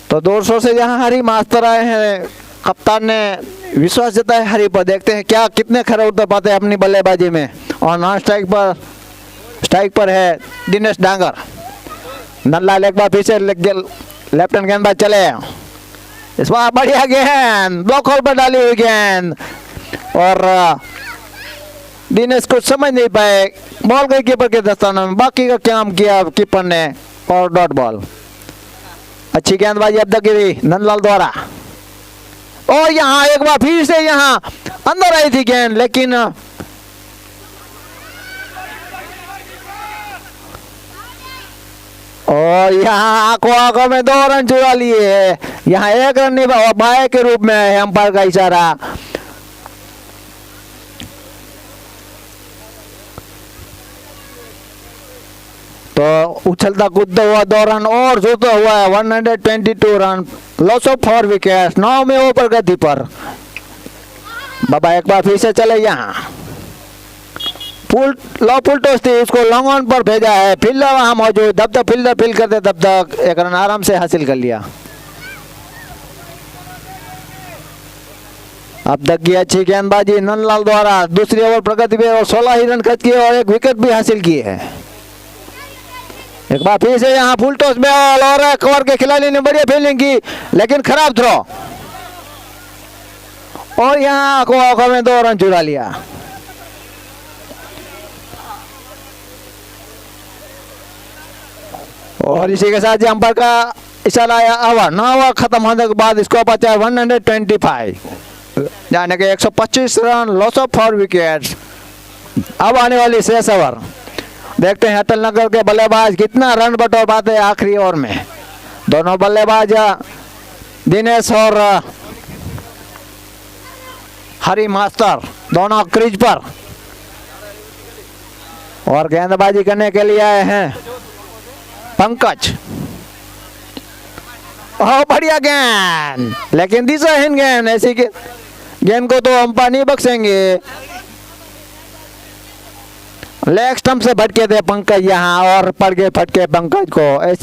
तो 200 से यहाँ हरी मास्टर आए हैं, कप्तान ने विश्वास जताया हरी पर। देखते हैं क्या कितने खरे उतर पाते हैं अपनी बल्लेबाजी में। और नॉन स्ट्राइक पर है दिनेश डांगर। नल्लाल एक बार पीछे लेफ्ट हैंड गेंदबाज चले, इस बार बढ़िया गेंद, ब्लॉक होल पर डाली हुई गेंद, और दिनेश कुछ समझ नहीं पाए, बॉल गई कीपर के दस्ताने में। बाकी का काम किया कीपर ने और डॉट बॉल। अच्छी गेंदबाजी अब तक गिरी नंदलाल द्वारा, और यहाँ एक बार फिर से यहाँ अंदर आई थी गेंद, लेकिन और यहाँ आंखों में 2 रन चुरा लिए है। यहाँ 1 रन नहीं, बाय के रूप में है अंपायर का इशारा। तो उछलता कूदता हुआ 2 रन और जोता हुआ है 122 रन, लॉस ऑफ 4 विकेट, 9 में ऊपर गति पर। बाबा एक बार फिर से चले यहाँ, फुल टॉस थी, उसको लॉन्ग ऑन पर भेजा है। फील्डर वहां मौजूद, जब तक फील्डर फील करते तब तक 1 रन आराम से हासिल कर लिया। अब तक की अच्छी गेंदबाजी नंदलाल द्वारा दूसरी ओवर प्रगति पे और 16 ही रन खर्च किए और एक विकेट भी हासिल की है। एक बार फिर से यहाँ फुल टॉस बॉल और कवर के खिलाड़ी ने बढ़िया फील्डिंग की लेकिन खराब थ्रो और यहाँ आंखों में 2 रन चुरा लिया। और इसी के साथ अंपायर का इशारा आया ओवर 9 ओवर खत्म होने के बाद इसको बचा 125 यानी कि 125 रन लॉस ऑफ 4 विकेट्स। अब आने वाली शेष ओवर देखते हैं अटल नगर के बल्लेबाज कितना रन बटोर पाते हैं आखिरी ओवर में। दोनों बल्लेबाज दिनेश और हरी मास्टर दोनों क्रीज पर और गेंदबाजी करने के लिए आए हैं पंकज। बढ़िया गेंद लेकिन दिशाहीन गेंद, ऐसी गेंद को तो अंपायर नहीं बख्शेंगे। लेग स्टंप से भटके थे पंकज यहाँ और पड़ गए फटके पंकज को।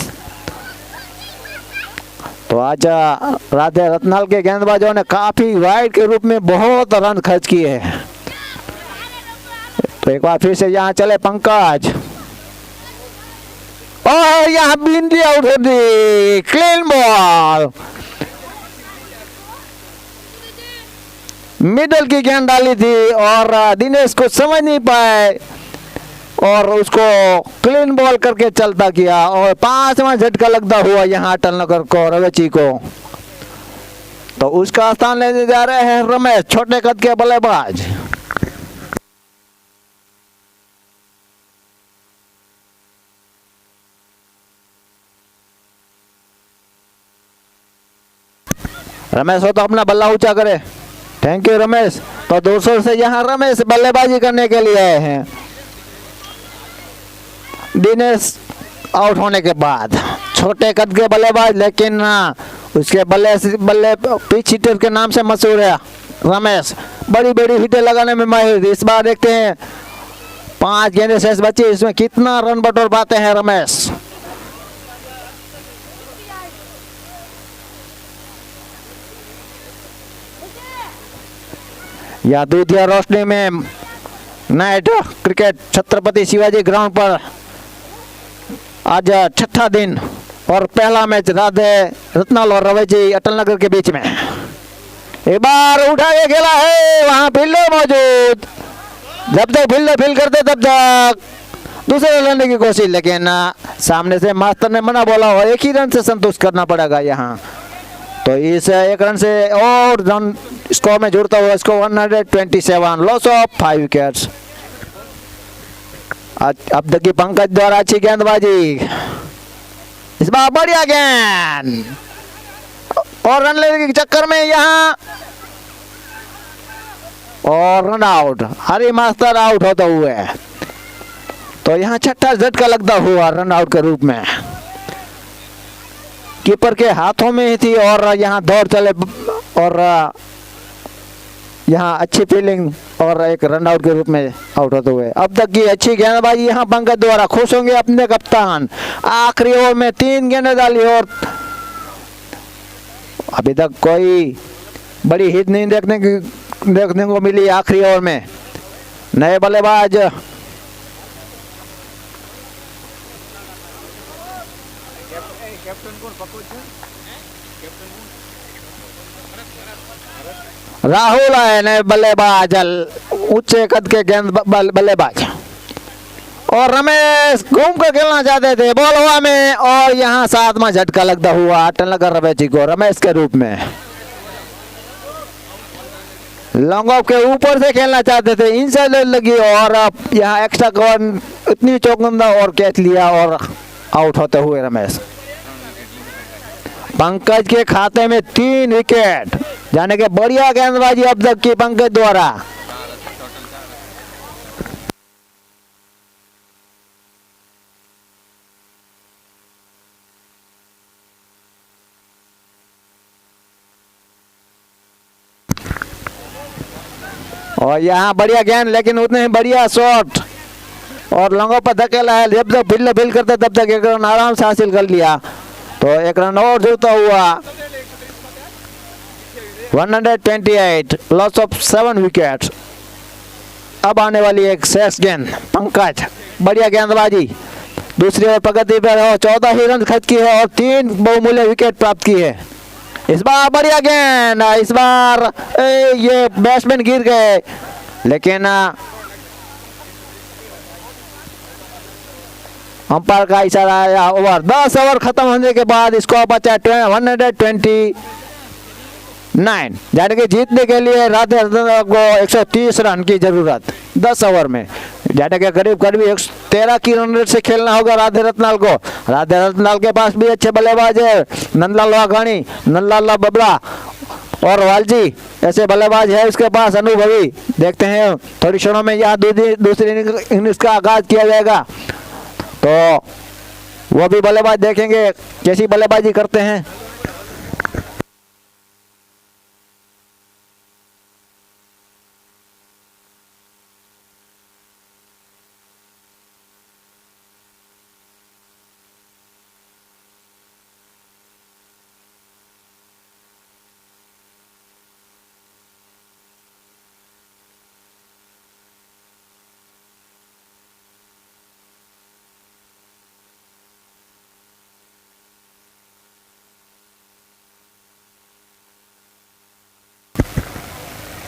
तो आज राधे रत्नाल के गेंदबाजों ने काफी वाइड के रूप में बहुत रन खर्च किए हैं। तो एक बार फिर से यहाँ चले पंकज और यहाँ बिंदी आउट हो दी, क्लीन बॉल। मिडल की गेंद डाली थी और दिनेश को समझ नहीं पाए और उसको क्लीन बॉल करके चलता किया और 5वां झटका लगता हुआ यहाँ अटल नगर को रवेची को। तो उसका स्थान लेने जा रहे हैं रमेश, छोटे कद के बल्लेबाज। रमेश हो तो अपना बल्ला ऊंचा करे। Thank you Ramesh. तो 200 से यहाँ रमेश बल्लेबाजी करने के लिए आए हैं। दिनेश आउट होने के बाद छोटे कद के बल्लेबाज लेकिन उसके बल्ले पिच हिटर के नाम से मशहूर है रमेश, बड़ी बड़ी हिटें लगाने में माहिर। इस बार देखते हैं 5 गेंदें शेष बची, इसमें कितना रन बटोर पाते हैं रमेश। या दूधिया रोशनी में night cricket Chhatrapati Shivaji ground पर आज 6ठा दिन और पहला मैच राधे रत्नाल और रवेची अटल नगर के बीच में। एक बार उठा के खेला है, वहां फील्डर मौजूद। जब तक फील्डर फील्ड करते तब तक दूसरे लेने की कोशिश, लेकिन सामने से मास्टर ने मना बोला और 1 ही रन से संतुष्ट करना पड़ेगा यहाँ। तो इस 1 रन से और रन स्कोर में जुड़ता हुआ इसको 127 लॉस ऑफ 5 विकेट्स। अब तक की पंकज द्वारा अच्छी गेंदबाजी, इस बार बढ़िया गेंद और रन लेने के चक्कर में यहाँ और रन आउट। हरी मास्टर आउट होता हुए, तो यहाँ 6ठा झटका लगता हुआ रन आउट के रूप में। कीपर के हाथों में ही थी और यहाँ दौड़ चले और यहाँ अच्छी फील्डिंग और एक रन आउट के रूप में आउट होते हुए। अब तक की अच्छी गेंदबाजी यहाँ पंकज द्वारा, खुश होंगे अपने कप्तान। आखिरी ओवर में 3 गेंदें डाली और अभी तक कोई बड़ी हिट नहीं देखने को मिली आखिरी ओवर में। नए बल्लेबाज राहुल है, नए बल्लेबाज ऊंचे कद के गेंद बल्लेबाज। और रमेश घूम कर खेलना चाहते थे, बॉल हवा में और यहाँ 7वां झटका लगता हुआ अटल नगर रवेची को रमेश के रूप में। लॉन्ग ऑफ के ऊपर से खेलना चाहते थे, इनसाइड लगी और यहाँ एक्स्ट्रा कवर इतनी चौकंदा और कैच लिया और आउट होते हुए रमेश। पंकज के खाते में 3 विकेट, जाने के बढ़िया गेंदबाजी अब तक की पंकज द्वारा। और यहाँ बढ़िया गेंद लेकिन उतने ही बढ़िया शॉट और लंगों पर धकेला है। जब तक फील्ड करते तब तक 1 रन आराम से हासिल कर लिया। तो 1 रन और जुड़ता हुआ 128, लॉस ऑफ 7 विकेट्स। अब आने वाली एक शेष गेंद, पंकज बढ़िया गेंदबाजी, दूसरी ओर प्रगति पर हो, 14 ही रन खर्च की है और 3 बहुमूल्य विकेट प्राप्त की है। इस बार बढ़िया गेंद, इस बार ये बैट्समैन गिर गए, लेकिन अंपायर का इशारा आया। ओवर 10 ओवर खत्म होने के बाद स्कोर बचा 129, यानी कि जीतने के लिए राधे रत्नाल को 130 रन की जरूरत 10 ओवर में, यानी कि करीब करीब 113 की रन रेट से खेलना होगा राधे रत्नाल को। राधे रत्नाल के पास भी अच्छे बल्लेबाज है, नंदलाल वाघानी, नंदलाल बबला और वालजी ऐसे बल्लेबाज है उसके पास अनुभवी। देखते हैं थोड़ी क्षणों में यहाँ दूसरी इनिंग्स का आगाज किया जाएगा, तो वो भी बल्लेबाज देखेंगे कैसी बल्लेबाजी करते हैं।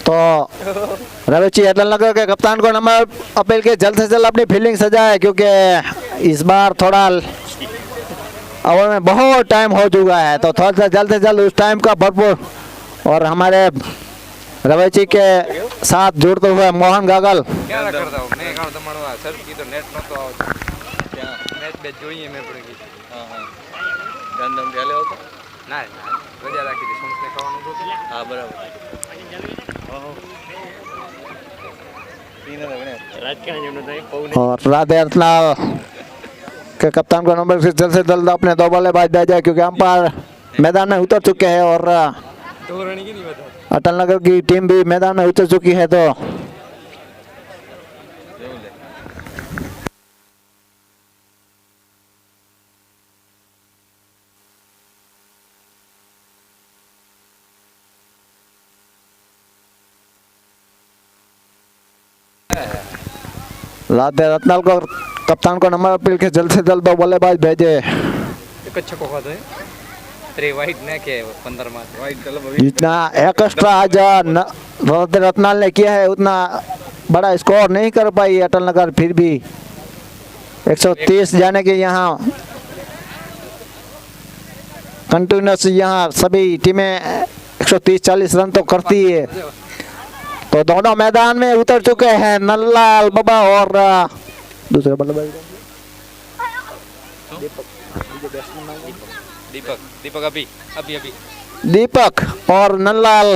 तो रविची अटलनगर के कप्तान को नंबर अपील के जल्द से जल्द अपनी फील्डिंग सजाए, क्योंकि इस बार थोड़ा ओवर में बहुत टाइम हो चुका है, तो थोड़ा सा जल्द से जल्द उस टाइम का भरपूर। और हमारे रविची के साथ जुड़ते हुए मोहन गागल और राधे रत्नाल के कप्तान को नंबर से जल्द अपने 2 बल्लेबाज भेजा, क्योंकि अंपायर मैदान में उतर चुके हैं और अटल नगर की टीम भी मैदान में उतर चुकी है। तो राधे रत्नाल को कप्तान को नंबर अपील के जल्द से जल्द 2 बल्लेबाज भेजे। जितना एक एक्स्ट्रा आज राधे रत्नाल ने किया है उतना बड़ा स्कोर नहीं कर पाई अटल नगर, फिर भी 130 जाने के यहाँ कंटिन्यूस यहाँ सभी टीमें 130-40 रन तो करती है। तो दोनों मैदान में उतर चुके हैं नंदलाल बाबा और दूसरे बल्लेबाज दीपक और नंदलाल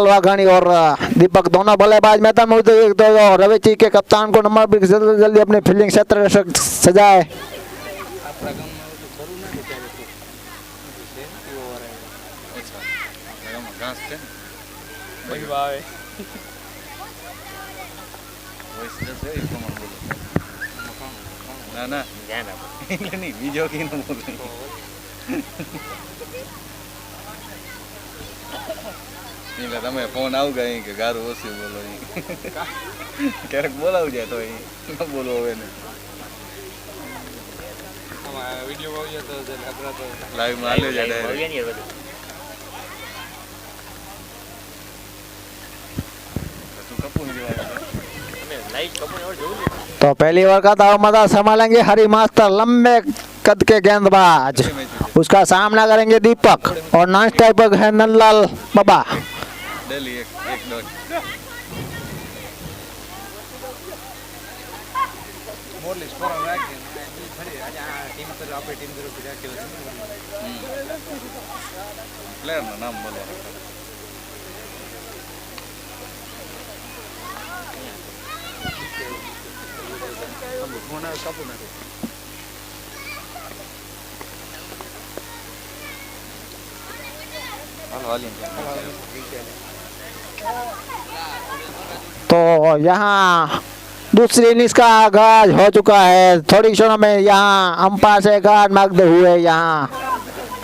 वाघानी और दीपक दोनों बल्लेबाज मैदान में उतर। तो रविची के कप्तान को नंबर जल्दी अपने फील्डिंग क्षेत्र सजाए। ना नहीं बीजो की ना बोल नहीं તમે ફોન આવ ગઈ કે ગારું ઓછી બોલો ક્યારેક બોલાવ જાય તો ન બોલો હવે ને વિડિયો આવ્યો તો લાઈવ માં આલ્યો જાય તું કપૂર જેવા तो पहली ओवर का दावमदार संभालेंगे हरी मास्टर, लंबे कद के गेंदबाज, उसका सामना करेंगे दीपक और नॉन स्ट्राइकर है नंदलाल बाबा। प्लेयर ना नाम बोलो तो यहाँ दूसरी इनिंग्स का आगाज हो चुका है। थोड़ी क्षणों में यहाँ अंपायर से गार्ड मांगते हुए यहाँ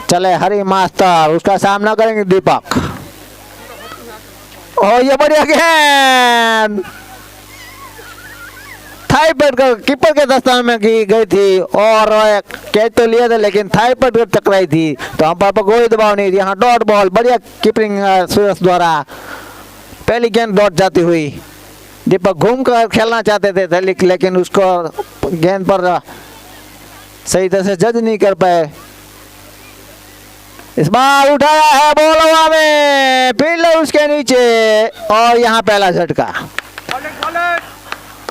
चले हरी मास्टर, उसका सामना करेंगे दीपक। और ये बढ़िया गेंद थाई पर कीपर के दस्ताने में की गई थी और कैच तो लिया था, लेकिन थाई पर टकराई थी, तो अंपायर पर कोई दबाव नहीं। यहाँ डॉट बॉल, बढ़िया कीपिंग सूरज द्वारा। पहली गेंद डॉट जाती हुई। दीपक घूम कर खेलना चाहते थे, लेकिन उसको गेंद पर सही तरह से जज नहीं कर पाए। इस बार उठाया है बॉल हवा में, फील्डर उसके नीचे और यहाँ पहला झटका।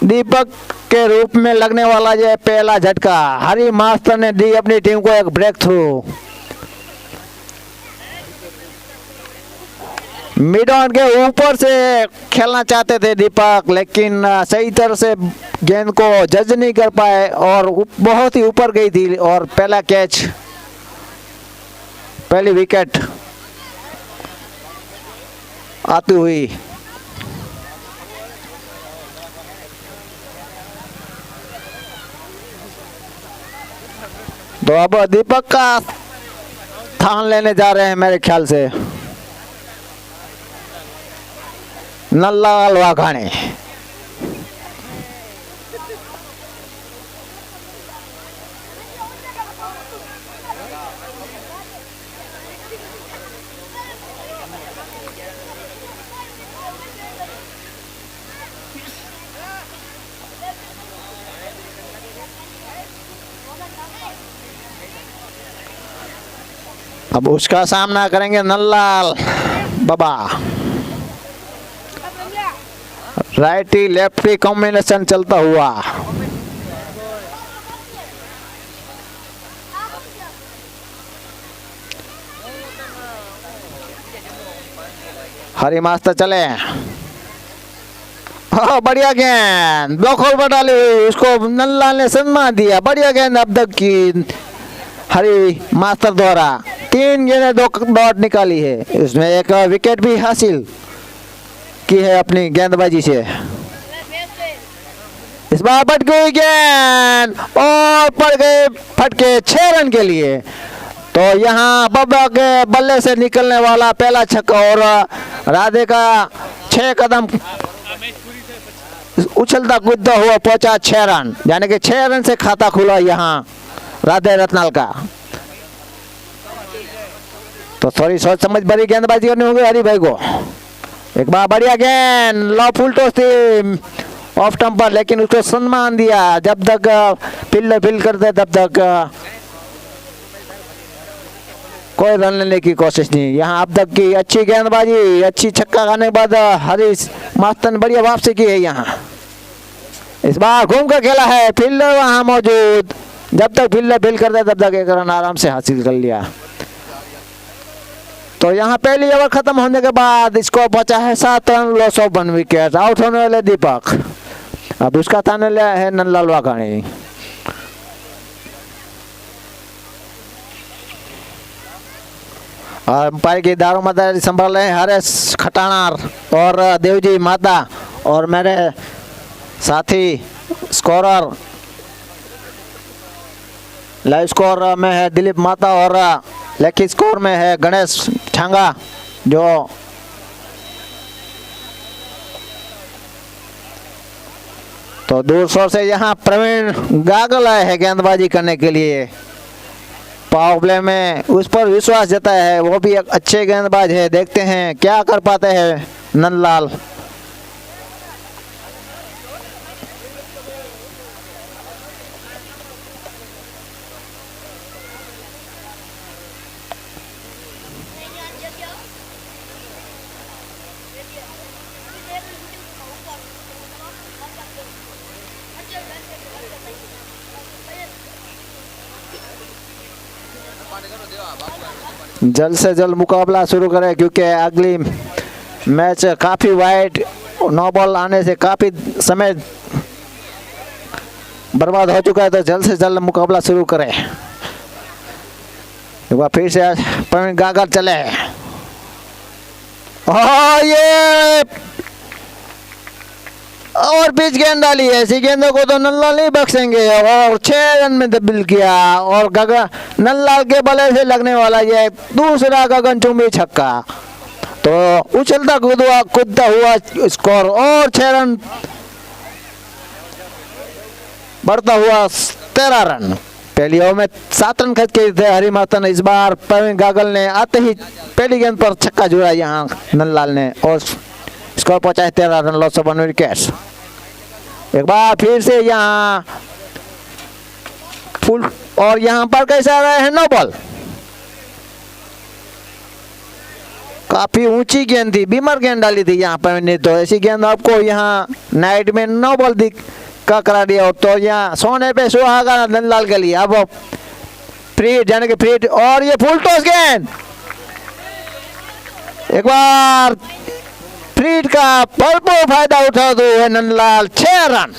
दीपक के रूप में लगने वाला ये पहला झटका। हरी मास्टर ने दी अपनी टीम को एक ब्रेक थ्रू। मिड ऑन के ऊपर से खेलना चाहते थे दीपक, लेकिन सही तरह से गेंद को जज नहीं कर पाए और बहुत ही ऊपर गई थी और पहला कैच, पहली विकेट आती हुई। तो अब दीपक का स्थान लेने जा रहे हैं मेरे ख्याल से नल्लाल वाघाणी। अब उसका सामना करेंगे नल्लाल बाबा। राइटी लेफ्टी कॉम्बिनेशन चलता हुआ। हरी मास्टर चले। हाँ बढ़िया गेंद, दो खोल पर डाली हुई, उसको नल्लाल ने सम्मान दिया। बढ़िया गेंद अब तक की हरी मास्टर द्वारा। 3 गेंदें 2 डॉट निकाली है, उसमें एक विकेट भी हासिल की है अपनी गेंदबाजी से। इस बार बट गई गेंद और पड़ गए फटके 6 रन के लिए। तो यहाँ बाबा के बल्ले से निकलने वाला पहला छक्का और राधे का 6 कदम उछलता कूदता हुआ पहुंचा 6 रन, यानी कि 6 रन से खाता खुला यहाँ राधे रत्नाल का। तो थोड़ी सोच समझ भरी गेंदबाजी करनी होगी हरी भाई को। एक बार बढ़िया गेंद, लो फुल टॉस थी ऑफ स्टंप पर, लेकिन उसको सम्मान दिया। जब तक फील्डर फील्ड करते तब तक कोई रन लेने की कोशिश नहीं। यहाँ अब तक की अच्छी गेंदबाजी, अच्छी छक्का खाने के बाद हरी मास्टर ने बढ़िया वापसी की है यहाँ। इस बार घूम कर खेला है, फील्डर वहाँ मौजूद। जब तक फील्डर फील्ड करते तब तक 1 रन आराम से हासिल कर लिया। तो यहाँ पहली ओवर खत्म होने के बाद इसको बचा है 7 run, loss of 1 wicket. Out होने वाले दीपक। अब उसका थाने लिया है नंदलाल वाघाणी। और अंपायर की दारोमदारी संभाल रहे हैं हरेश खटाणार और देवजी माता, और मेरे साथी स्कोरर लाइव स्कोर में है दिलीप माता और लेखी स्कोर में है गणेश छांगा, जो तो दूर शोर से यहाँ प्रवीण गागल आए हैं गेंदबाजी करने के लिए। पावर प्ले में उस पर विश्वास जताया है, वो भी एक अच्छे गेंदबाज है। देखते हैं क्या कर पाते हैं नंदलाल। जल्द से जल्द मुकाबला शुरू करें, क्योंकि अगली मैच काफ़ी वाइड, नो बॉल आने से काफ़ी समय बर्बाद हो चुका है। तो जल्द से जल्द मुकाबला शुरू करें। एक बार फिर से प्रवीण गागर चले। ये और पिच गेंद डाली है, ऐसी गेंदों को तो नंदलाल नहीं बख्शेंगे और 6 रन में तब्दील किया। और गगन नंदलाल के बल्ले से लगने वाला ये दूसरा गगनचुंबी छक्का, तो उछलता कूदता हुआ स्कोर और 6 रन बढ़ता हुआ 13 रन। पहली ओवर में 7 रन खर्च किए थे हरिमातन, इस बार प्रवीण गागल ने आते ही पहली गेंद पर छक्का जुड़ा यहाँ नंदलाल ने और स्कोर पहुंचा है 13 रन, लॉस ऑफ 1 विकेट। एक बार फिर से यहाँ फुल और यहाँ पर कैसे आ रहे हैं नो बॉल। काफी ऊंची गेंद थी, बीमर गेंद डाली थी यहाँ पर ने, तो ऐसी गेंद आपको यहाँ नाइट में नो बॉल दिख का करा दिया। तो यहाँ सोने पे सुहागा नंदलाल के लिए। अब फ्री जाने के फ्री और ये फुल टॉस गेंद, एक बार फ्रीड का भरपूर फायदा उठाते हुए नंदलाल 6 रन।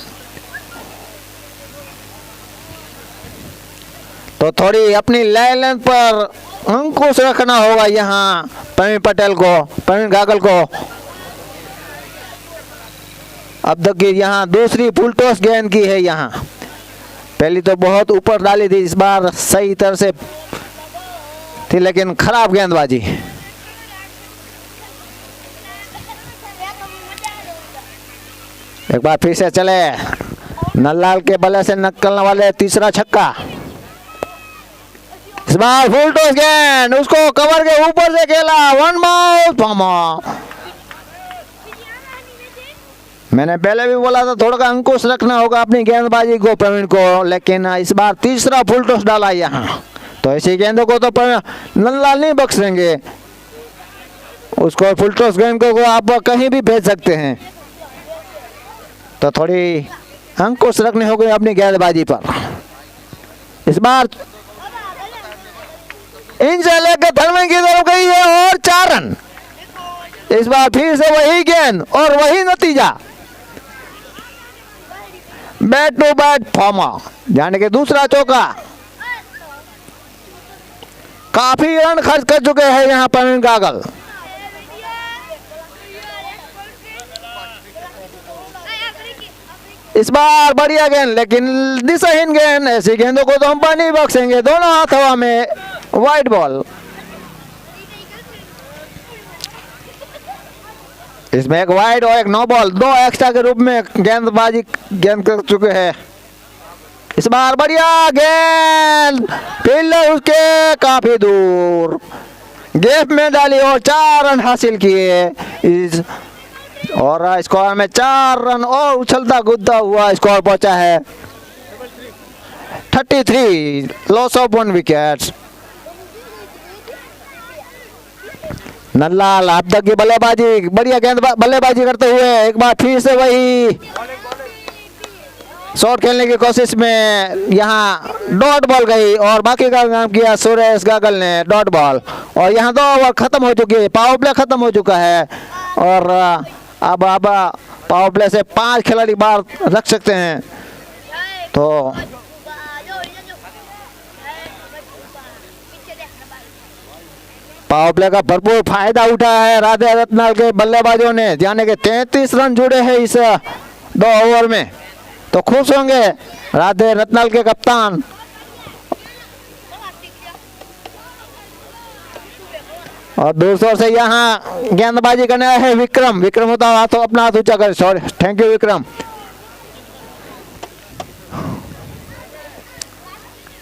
तो थोड़ी अपनी लाइन पर अंकुश रखना होगा यहाँ प्रवीण पटेल को, प्रवीण गागल को। अब तक की यहाँ दूसरी फुल टॉस गेंद की है, यहाँ पहली तो बहुत ऊपर डाली थी, इस बार सही तरह से थी लेकिन खराब गेंदबाजी। एक बार फिर से चले नंदलाल के बल्ले से निकलने वाले तीसरा छक्का, इस बार फुल टॉस गेंद उसको कवर के ऊपर से खेला, 1 बॉल फॉर्मा। मैंने पहले भी बोला था थोड़ा अंकुश रखना होगा अपनी गेंदबाजी को प्रवीण को, लेकिन इस बार तीसरा फुल टॉस डाला यहाँ, तो ऐसी गेंदों को तो नंदलाल नहीं बख्शेंगे। उसको फुल टॉस गेंद को आप कहीं भी भेज सकते हैं, तो थोड़ी अंकुश रखने होंगे अपनी गेंदबाजी पर। इस बार इन से लेकर थर्मन की तरफ गई है और 4 रन। इस बार फिर से वही गेंद और वही नतीजा, बैट टू बैट फॉर्मा, जाने के दूसरा चौका। काफी रन खर्च कर चुके हैं यहाँ प्रवीण गागल। इस बार बढ़िया गेंद लेकिन दिशाहीन गेंद, ऐसी गेंदों को तो हम नहीं बख्शेंगे। दोनों हाथ हवा में, वाइड बॉल। इसमें एक वाइड और एक नो बॉल, 2 एक्स्ट्रा के रूप में गेंदबाजी गेंद कर चुके हैं। इस बार बढ़िया गेंद, फील्डर उसके काफी दूर गैप में डाली और 4 रन हासिल किए। इस और स्कोर में 4 रन और उछलता कूदता हुआ स्कोर पहुंचा है 33, लॉस ऑफ 1 विकेट। नंदलाल अब तक की बल्लेबाजी, बढ़िया गेंद बल्लेबाजी करते हुए एक बार फिर से वही शॉट खेलने की कोशिश में यहाँ डॉट बॉल गई और बाकी का काम किया सुरेश गागल ने, डॉट बॉल। और यहाँ 2 ओवर खत्म हो चुकी है, पावर प्ले खत्म हो चुका है और अब पावर प्ले से 5 खिलाड़ी बाहर रख सकते हैं। तो पावर प्ले का भरपूर फायदा उठाया है राधे रत्नाल के बल्लेबाजों ने, जाने के 33 रन जुड़े हैं इस 2 ओवर में। तो खुश होंगे राधे रत्नाल के कप्तान। और दूसरों से यहाँ गेंदबाजी करने आए हैं विक्रम। विक्रम होता हाथ अपना हाथ ऊंचा कर, सॉरी, थैंक यू विक्रम।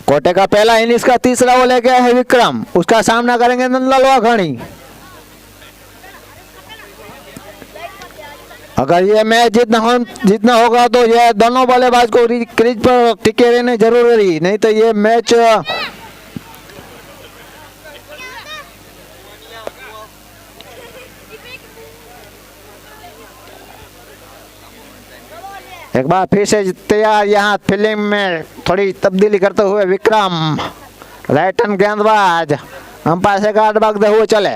कोटे का पहला इनिंग्स का तीसरा वो लेके आए हैं विक्रम, उसका सामना करेंगे नंदलाल वाघानी। अगर ये मैच जितना होगा तो ये दोनों बल्लेबाज को क्रीज पर टिके रहने जरूरी, नहीं तो ये मैच एक बार फिर से तैयार यहाँ फील्डिंग में थोड़ी तब्दीली करते हुए विक्रम, राइट हैंड गेंदबाज, अंपायर से गार्ड भागते हुए चले।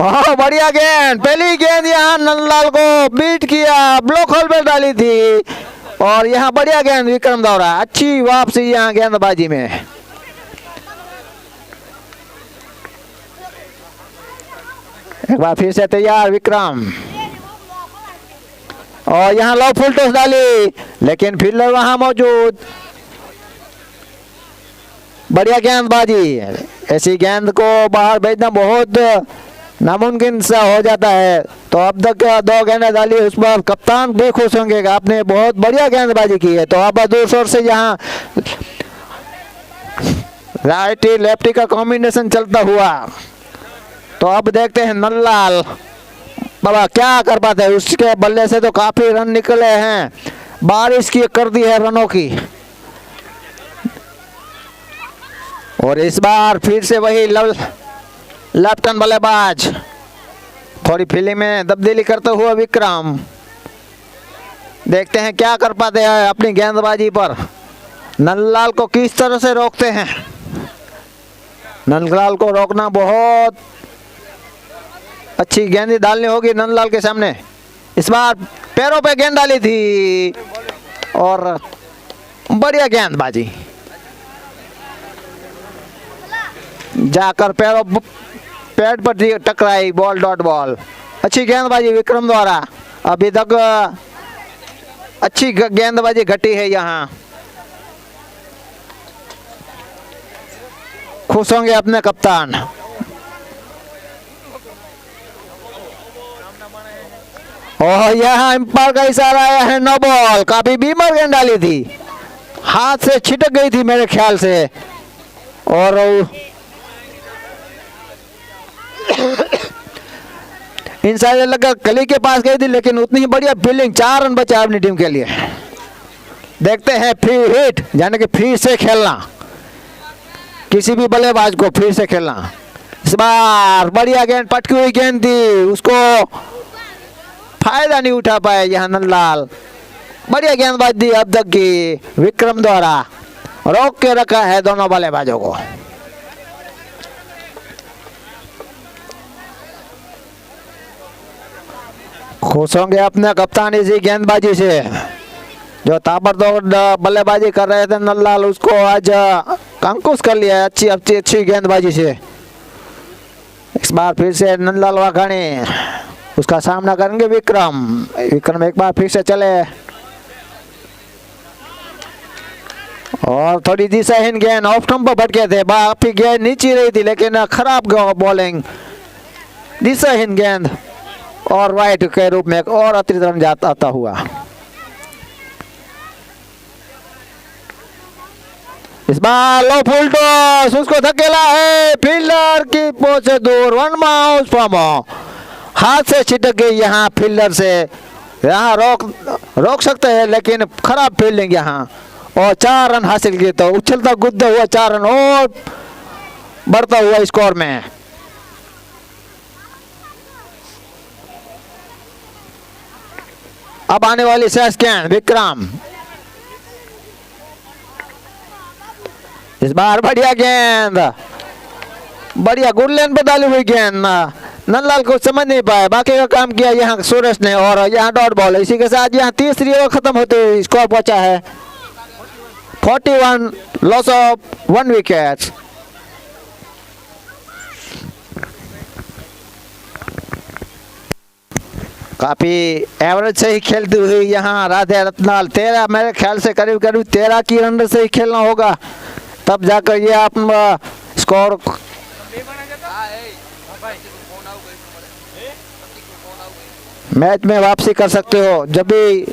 ओह बढ़िया गेंद, पहली गेंद यहाँ नंदलाल को बीट किया, ब्लॉक होल पे डाली थी और यहाँ बढ़िया गेंद विक्रम दौरा, अच्छी वापसी यहाँ गेंदबाजी में। एक बार फिर से तैयार विक्रम, और यहाँ लो फुल टॉस डाली, लेकिन फील्डर वहां मौजूद। बढ़िया गेंदबाजी, ऐसी गेंद को बाहर भेजना बहुत नामुमकिन सा हो जाता है। तो अब तक 2 गेंदें डाली, उस पर कप्तान भी खुश होंगे कि आपने बहुत बढ़िया गेंदबाजी की है। तो अब दूर से यहाँ राइटी लेफ्टी का कॉम्बिनेशन चलता हुआ। तो अब देखते हैं नंदलाल बाबा क्या कर पाते हैं। उसके बल्ले से तो काफी रन निकले हैं, बारिश की कर दी है रनों की। और इस बार फिर से वही लेफ्ट हैंड बल्लेबाज, थोड़ी फील्डिंग में तब्दीली करते हुए विक्रम। देखते हैं क्या कर पाते हैं अपनी गेंदबाजी पर। नंदलाल को किस तरह से रोकते हैं। नंदलाल को रोकना बहुत अच्छी गेंद डालनी होगी नंदलाल के सामने। इस बार पैरों पे गेंद डाली थी और बढ़िया गेंदबाजी, जाकर पैड पर टकराई, बॉल डॉट बॉल। अच्छी गेंदबाजी विक्रम द्वारा। अभी तक अच्छी गेंदबाजी घटी है यहाँ। खुश होंगे अपने कप्तान। और यहाँ अंपायर का इशारा आया है, नो बॉल। काफी बीमार गेंद डाली थी, हाथ से छिटक गई थी मेरे ख्याल से। और इनसाइड लगकर गली के पास गई थी, लेकिन उतनी ही बढ़िया फील्डिंग। 4 रन बचे अपनी टीम के लिए। देखते हैं फ्री हिट, यानी कि फ्री से खेलना, किसी भी बल्लेबाज को फिर से खेलना। इस बार बढ़िया गेंद, पटकी हुई गेंद थी, उसको फायदा नहीं उठा पाए यहाँ नंदलाल। बढ़िया गेंदबाजी दी अब तक की विक्रम द्वारा, रोक के रखा है दोनों बल्लेबाजों को। खुश होंगे अपने कप्तान इसी गेंदबाजी से। जो ताबड़तोड़ बल्लेबाजी कर रहे थे नंदलाल, उसको आज कंकुश कर लिया है अच्छी गेंदबाजी से। इस बार फिर से नंदलाल वाघानी, उसका सामना करेंगे विक्रम। विक्रम एक बार फिर से चले और थोड़ी दिशाहीन गेंद, ऑफ स्टंप पर भटके थे। बाकी गेंद नीचे रही थी, लेकिन खराब बॉलिंग, दिशाहीन गेंद और वाइट के रूप में और अतिरिक्त रन आता हुआ। इस बार लो फुल टॉस, उसको धकेला है फील्डर की पहुंच से दूर। 1 माउस फ्रॉम, हाथ से छिटक गई यहाँ फील्डर से। यहाँ रोक सकते हैं, लेकिन खराब फील्डिंग यहाँ। और 4 रन हासिल किए। तो उछलता कूदता हुआ 4 रन और बढ़ता हुआ स्कोर में। अब आने वाली शेष गेंद विक्रम। इस बार बढ़िया गेंद, बढ़िया गुड लेन पे डाली हुई गेंद। नंदलाल को समझ नहीं पाया, बाकी का काम किया यहाँ सुरेश ने। और यहाँ डॉट बॉल। इसी के साथ यहाँ तीसरी ओवर खत्म होते हुए स्कोर पहुंचा है 41, लॉस ऑफ 1 विकेट। काफी एवरेज से ही खेलती हुई यहाँ राधे रत्नाल। 13, मेरे ख्याल से करीब 13 की रन से ही खेलना होगा, तब जाकर ये आप स्कोर मैच में वापसी कर सकते हो। जब भी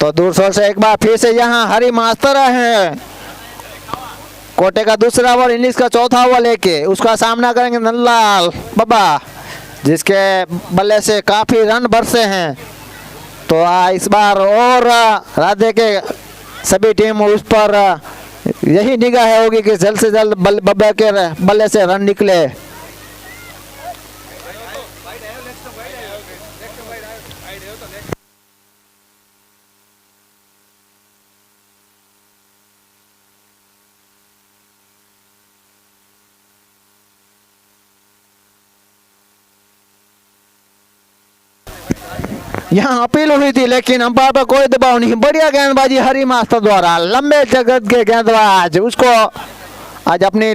तो दूर से एक बार फिर से यहाँ हरी मास्टर है। कोटे का दूसरा ओवर, इनिंग्स का चौथा ओवर लेके उसका सामना करेंगे नंदलाल बाबा, जिसके बल्ले से काफी रन बरसे हैं। तो इस बार और राधे के सभी टीम उस पर यही निगाह होगी कि जल्द से जल्द बाबा के बल्ले से रन निकले। यहाँ अपील हुई थी, लेकिन अंपायर पर कोई दबाव नहीं। बढ़िया गेंदबाजी हरी मास्टर द्वारा, लंबे जगत के गेंदबाज, उसको आज अपनी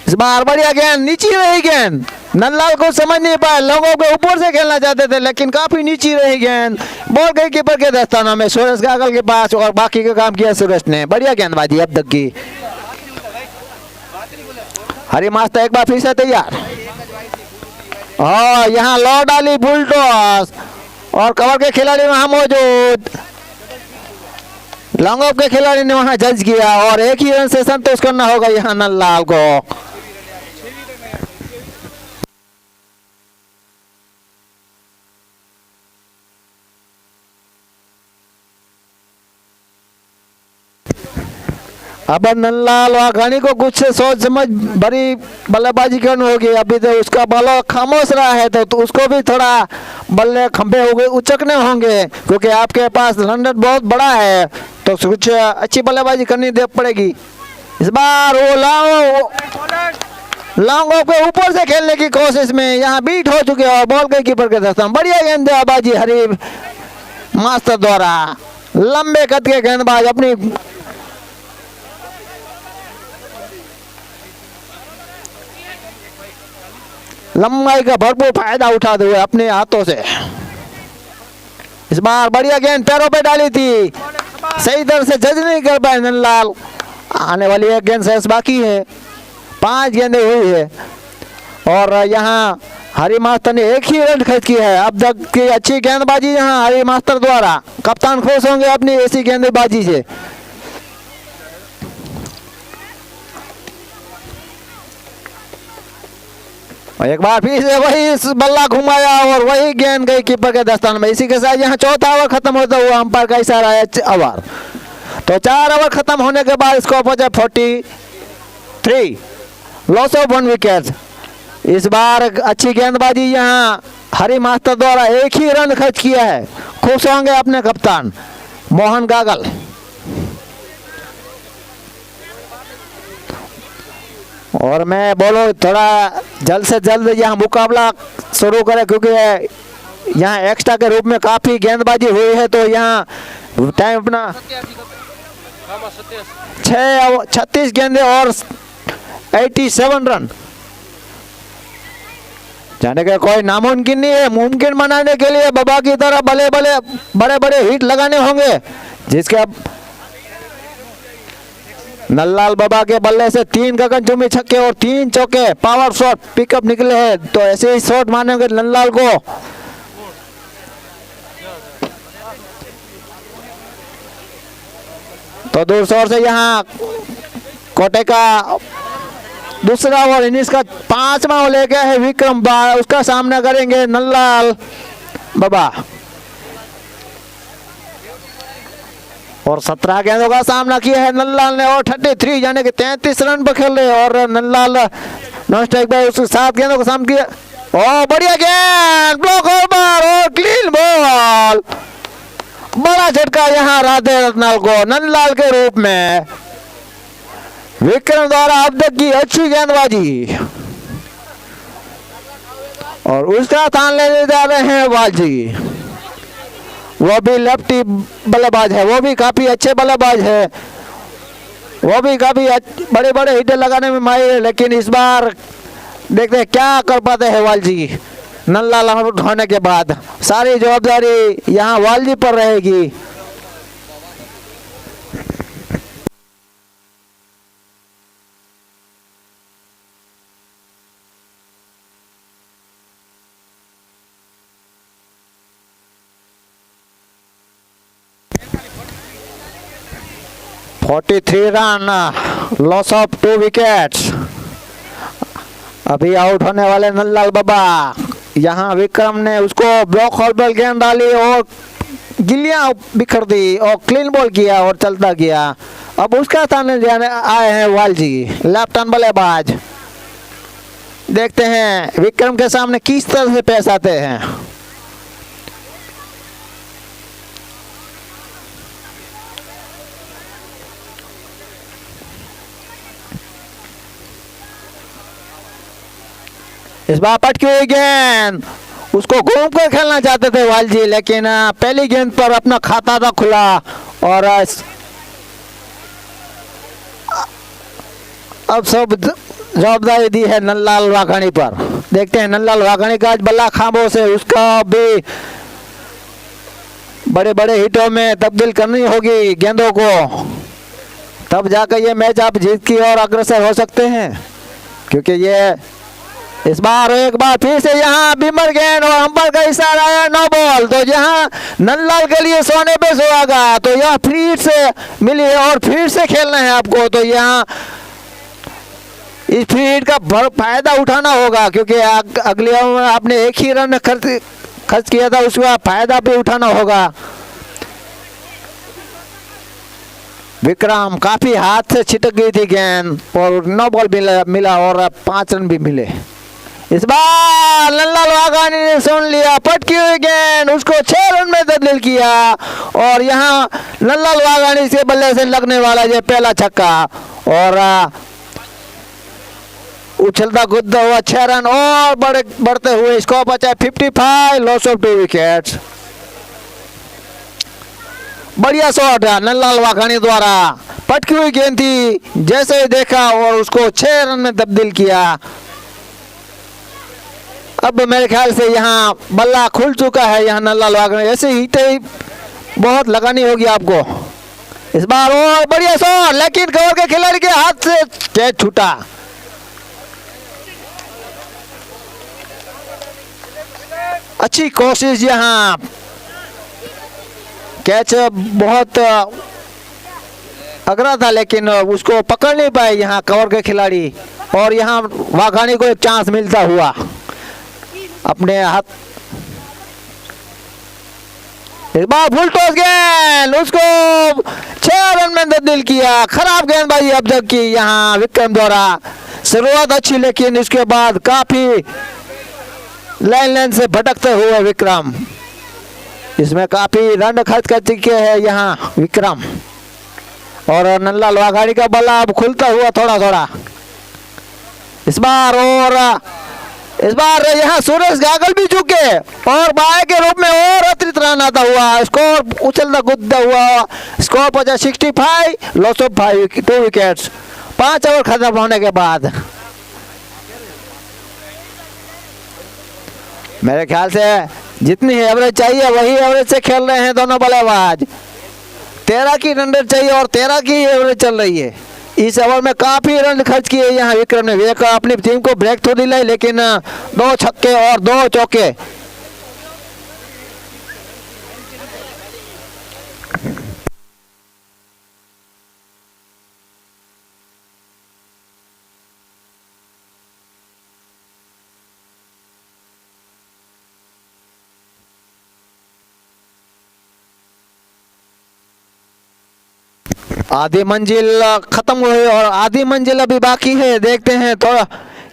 इस बार बढ़िया गेंद, नीचे रही गेंद। नंदलाल को समझ नहीं पाया, लोगों के ऊपर से खेलना चाहते थे लेकिन काफी नीचे रही गेंद। बॉल गई कीपर के दस्ताना में, सुरेश गागल के पास, और बाकी का काम किया सुरेश ने। बढ़िया गेंदबाजी अब तक की। हरी मास्टर एक बार फिर से तैयार, और यहाँ लौट डाली फुल टॉस, और कवर के खिलाड़ी वहां मौजूद। लॉन्ग ऑफ के खिलाड़ी ने वहां जज किया और एक ही रन से संतोष करना होगा यहाँ नंदलाल को। अब नंदलाल वाघानी को कुछ सोच समझ भरी बल्लेबाजी करनी होगी। अभी तो उसका बल्ला खामोश रहा है, तो उसको भी थोड़ा बल्ले खंभे हो गए उचकने होंगे, क्योंकि आपके पास लंदन बहुत बड़ा है, तो कुछ अच्छी बल्लेबाजी करनी दे पड़ेगी। इस बार वो लॉन्ग ऑफ के ऊपर से खेलने की कोशिश में यहाँ बीट हो चुके और बॉल के कीपर के दस्तान। बढ़िया गेंदबाजी हरी मास्टर द्वारा। लंबे कद के गेंदबाज अपनी लंबाई का भरपूर फायदा उठाते हुए अपने हाथों से। इस बार बढ़िया गेंद पैरों पे डाली थी, सही तरह से जज नहीं कर पाए नंदलाल। आने वाली एक गेंद शेष बाकी है, 5 गेंदें हुई है, और यहाँ हरी मास्टर ने एक ही रन खर्च किया है। अब तक की अच्छी गेंदबाजी यहाँ हरी मास्टर द्वारा। कप्तान खुश होंगे अपनी ऐसी गेंदबाजी से। और एक बार फिर से वही बल्ला घुमाया और वही गेंद गई कीपर के दस्तान में। इसी के साथ यहाँ चौथा ओवर खत्म होता हुआ अंपायर का इशारा है ओवर। तो 4 ओवर खत्म होने के बाद स्कोर पहुंचा 43, लॉस ऑफ 1 विकेट। इस बार अच्छी गेंदबाजी यहाँ हरी मास्टर द्वारा, एक ही रन खर्च किया है। खुश होंगे अपने कप्तान मोहन गागल। और मैं बोलो थोड़ा जल्द से जल्द यहाँ मुकाबला शुरू करें, क्योंकि यहाँ एक्स्ट्रा के रूप में काफी गेंदबाजी हुई है। तो यहाँ टाइम अपना 36 गेंदे और 87 रन जाने का कोई नामुमकिन नहीं है। मुमकिन बनाने के लिए बाबा की तरह बड़े बड़े हिट लगाने होंगे, जिसके नंदलाल बाबा के बल्ले से 3 गगनचुंबी छक्के और 3 चौके पावर शॉट पिकअप निकले हैं। तो ऐसे ही शॉट मानेंगे नंदलाल को। तो दूर शोर से यहाँ कोटे का दूसरा ओवर, इनिंग्स का 5वां ओवर लेके है विक्रम बार, उसका सामना करेंगे नंदलाल बाबा। और 17 गेंदों का सामना किया है नंदलाल ने, और 33 यानी कि 33 रन पर खेल रहे। और नंदलाल नॉन स्ट्राइक बाय उसके 7 गेंदों का सामना किया। और बढ़िया गेंद, ब्लॉक ओवर और क्लीन बॉल। बड़ा झटका यहाँ राधे रत्नाल को नंदलाल के रूप में। विक्रम द्वारा अब तक की अच्छी गेंदबाजी, और उसका स्थान लेने जा रहे हैं वालजी। वो भी लेफ्टी बल्लेबाज है, वो भी काफी अच्छे बल्लेबाज है, वो भी काफी बड़े बड़े हिट लगाने में माहिर है। लेकिन इस बार देखते हैं क्या कर पाते हैं वालजी। नंदलाल आउट होने के बाद सारी जवाबदारी यहाँ वालजी पर रहेगी। (43 रन, लॉस ऑफ 2 विकेट्स। अभी आउट होने वाले नंदलाल बाबा। यहाँ विक्रम ने उसको ब्लॉक हॉल पर गेंद डाली और गिल्लियां बिखर दी और क्लीन बॉल किया और चलता गया। अब उसका स्थान जाने आए हैं वालजी, लेफ्ट हैंड बल्लेबाज। देखते हैं विक्रम के सामने किस तरह से पेश आते हैं। इस बार पटकी हुई गेंद, उसको घूम कर खेलना चाहते थे वालजी, लेकिन पहली गेंद पर अपना खाता था खुला। और अब सब जवाबदारी दी है नंदलाल वाघानी पर। देखते हैं नंदलाल वाघानी का आज बल्ला खामोश है, उसका भी बड़े बड़े हिटों में तब्दील करनी होगी गेंदों को, तब जाकर ये मैच आप जीत की और अग्रसर हो सकते हैं। क्योंकि ये इस बार एक बार फिर से यहाँ बिमर गेंद और अंपायर का इशारा है नो बॉल। तो यहाँ नंदलाल के लिए सोने पे सुहागा, तो यहाँ फिर से मिली है और फिर से खेलना है आपको। तो यहाँ इस फील्ड का फायदा उठाना होगा, क्योंकि अगले ओवर में आपने एक ही रन खर्च किया था, उसका फायदा भी उठाना होगा। विक्रम काफी हाथ से छिटक गई थी गेंद और नो बॉल मिला और 5 रन भी मिले। इस बार नंदलाल वाघानी ने सुन लिया, पटकी हुई गेंद उसको 6 रन में तब्दील किया और यहाँ नंदलाल वाघानी से बल्ले से लगने वाला ये पहला छक्का और उछलता कूदता हुआ 6 रन और बढ़ते हुए स्कोर बचा 55, लॉस ऑफ 2 विकेट्स। बढ़िया शॉट है नंदलाल वाघानी द्वारा, पटकी हुई गेंद थी, जैसे ही देखा और उसको 6 रन में तब्दील किया। अब मेरे ख्याल से यहाँ बल्ला खुल चुका है, यहाँ नंदलाल वाघानी ऐसे ही बहुत लगानी होगी आपको इस बार। और बढ़िया शॉट, लेकिन कवर के खिलाड़ी के हाथ से कैच छूटा। अच्छी कोशिश, यहाँ कैच बहुत अगरा था लेकिन उसको पकड़ नहीं पाए यहाँ कवर के खिलाड़ी और यहाँ वाघानी को एक चांस मिलता हुआ अपने हाथ। इस बार फुल टॉस गेंद उसको 6 रन में तब्दील किया। खराब गेंदबाजी अब तक की यहाँ विक्रम द्वारा, शुरुआत अच्छी लेकिन इसके बाद काफी लाइन से भटकते हुए विक्रम, इसमें काफी रन खर्च कर चुके हैं यहाँ विक्रम। और नंदलाल वाघानी का बल्ला अब खुलता हुआ थोड़ा थोड़ा इस बार। और इस बार यहाँ सूरज गागल भी चुके और बाय के रूप में और अतिरिक्त रन आता हुआ, स्कोर उछलता कूदता हुआ, स्कोर पहुंचा 65, लॉस ऑफ 2 विकेट्स 5 ओवर खत्म होने के बाद। मेरे ख्याल से जितनी एवरेज चाहिए वही एवरेज से खेल रहे हैं दोनों बल्लेबाज। 13 की रन रेट चाहिए और 13 की एवरेज चल रही है। इस ओवर में काफी रन खर्च किए यहाँ विक्रम ने, एक अपनी टीम को ब्रेक थ्रू दिलाई लेकिन 2 छक्के और 2 चौके। आधी मंजिल खत्म हुई और आधी मंजिल अभी बाकी है। देखते हैं थोड़ा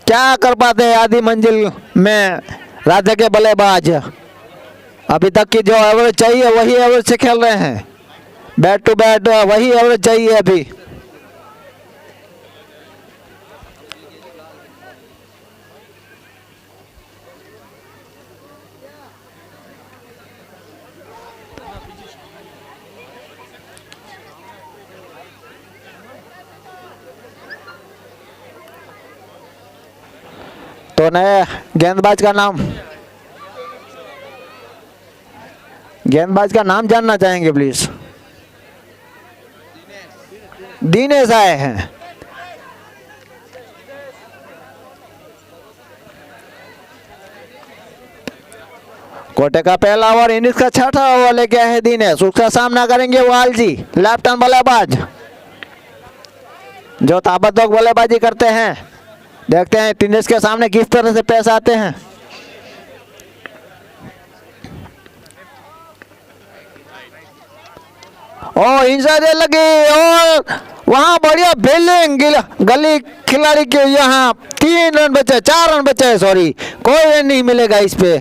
क्या कर पाते हैं आधी मंजिल में राज्य के बल्लेबाज। अभी तक की जो एवरेज चाहिए वही एवरेज से खेल रहे हैं, बैट टू बैट वही एवरेज चाहिए अभी। तो नए गेंदबाज का नाम जानना चाहेंगे प्लीज। दिनेश आए हैं। कोटे का पहला ओवर, इनिंग्स का 6ठा ओवर लेके आए हैं दिनेश। उसका सामना करेंगे वाल जी, लेफ्ट हैंड बल्लेबाज जो ताबड़तोड़ बल्लेबाजी करते हैं। देखते हैं दिनेश के सामने किस तरह से पेश आते हैं। और इंसाइड लगी और वहां बढ़िया फील्डिंग, गली खिलाड़ी के यहाँ 3 रन बचे, 4 रन बचे, सॉरी कोई रन नहीं मिलेगा इस पे।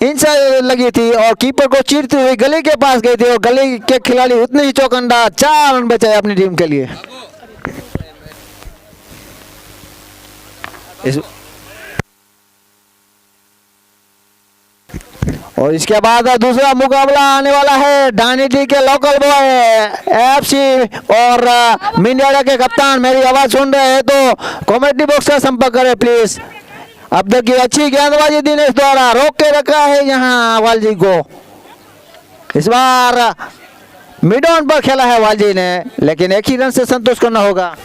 इंसाइड लगी थी और कीपर को चीरती हुई गली के पास गई थी और गली के खिलाड़ी उतने ही चौकंदा, 4 रन बचे अपनी टीम के लिए। और इसके बाद दूसरा मुकाबला आने वाला है डानीडी के लोकल बॉय एफसी और मिंडियाडा के कप्तान। मेरी आवाज सुन रहे हैं तो कमेंट्री बॉक्स का संपर्क करें प्लीज। अब तक की अच्छी गेंदबाजी दिनेश द्वारा रोक के रखा है यहाँ वालजी को। इस बार मिड ऑन पर खेला है वालजी ने, लेकिन एक ही रन से संतोष करना होगा।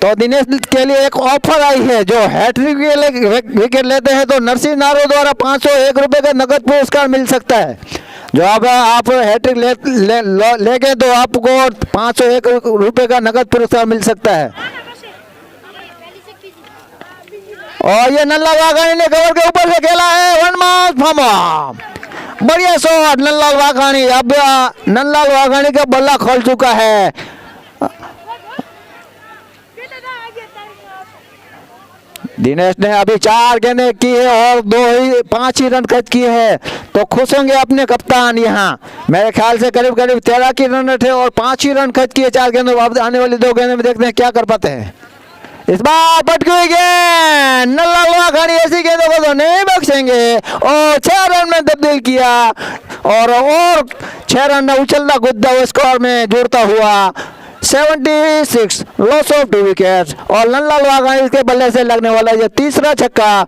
तो दिनेश के लिए एक ऑफर आई है, जो हैट्रिक विकेट लेते हैं तो नरसिंह नारो द्वारा 501 रुपए का नगद पुरस्कार मिल सकता है। जो अब आप हैट्रिक लेंगे तो आपको 501 रुपए का नगद पुरस्कार मिल सकता है। और ये नल्ला वाघानी ने कवर के ऊपर से खेला है, वन माउथ फॉर्म, बढ़िया शॉट नल्लाल वाघानी। अब नल्लाल वाघानी का बल्ला खोल चुका है। दिनेश ने अभी 4 गेंदें की है और 5 ही रन खर्च किए हैं, तो खुश होंगे अपने कप्तान। यहाँ मेरे ख्याल से करीब 13 की रन रहे और 5 ही रन खर्च किए 4 गेंदों। अब आने वाली 2 गेंदों में देखते हैं क्या कर पाते हैं। इस बार पटकी हुई गेंद, नल्लाल वाघानी ऐसी गेंदों को तो नहीं बख्शेंगे और 6 रन में तब्दील किया और 6 रन उछलता कूदता स्कोर में जुड़ता हुआ 76, लॉस ऑफ 2 विकेट्स। और नल्लाल वाघानी के बल्ले से लगने वाला ये तीसरा छक्का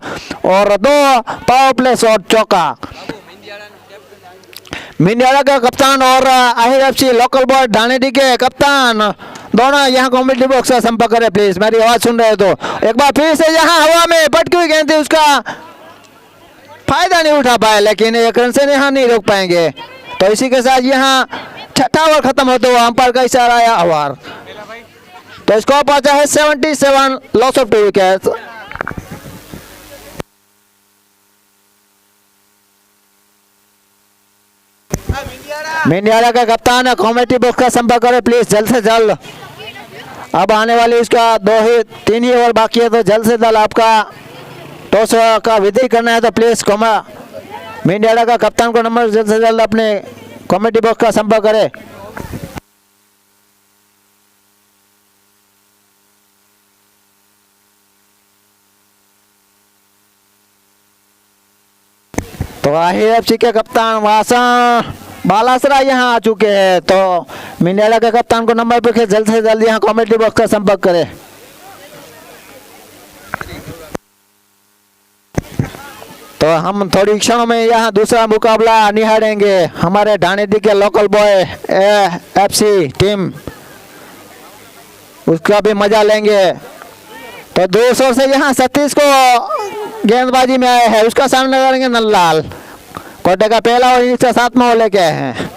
और 2 पावर प्ले शॉट चौका। मिंडियाडा का कप्तान और आहिर एफसी लोकल बॉय डानीडी के कप्तान दोनों यहाँ कमेंट्री बॉक्स का संपर्क करें प्लीज। मेरी आवाज सुन रहे तो एक बार फिर से यहाँ हवा में पटकी हुई गेंद थी, उसका फायदा नहीं उठा पाए, लेकिन 1 रन से यहाँ नहीं रोक पाएंगे। तो इसी के साथ यहाँ 6ठा ओवर खत्म होते हुए अंपायर का इशारा आया ओवर। तो स्कोर पहुंचा है 77, लॉस ऑफ 2 विकेट्स। मिंडियाडा का कप्तान कमेटी बॉक्स का संपर्क करें प्लीज जल्द से जल्द। अब आने वाली इसका 3 ही ओवर बाकी है, तो जल्द से जल्द आपका टॉस का विधि करना है। तो प्लीज मिंडियाडा का कप्तान को नंबर जल्द से जल्द अपने कमेटी बॉक्स का संपर्क करें। तो आहिर एफसी के कप्तान वासा बालासरा यहाँ आ चुके हैं, तो मिंडियाडा के कप्तान को नंबर पे जल्द से जल्द यहाँ कमेटी बॉक्स का संपर्क करें। तो हम थोड़ी क्षणों में यहाँ दूसरा मुकाबला निहारेंगे। हमारे डानीडी के लोकल बॉय एफसी टीम, उसका भी मजा लेंगे। तो दूसरों से यहाँ 37 को गेंदबाजी में आए हैं, उसका सामना करेंगे नल्लाल। कोटे का पहला और इनिंग्स का 7वां ओवर लेके आए हैं।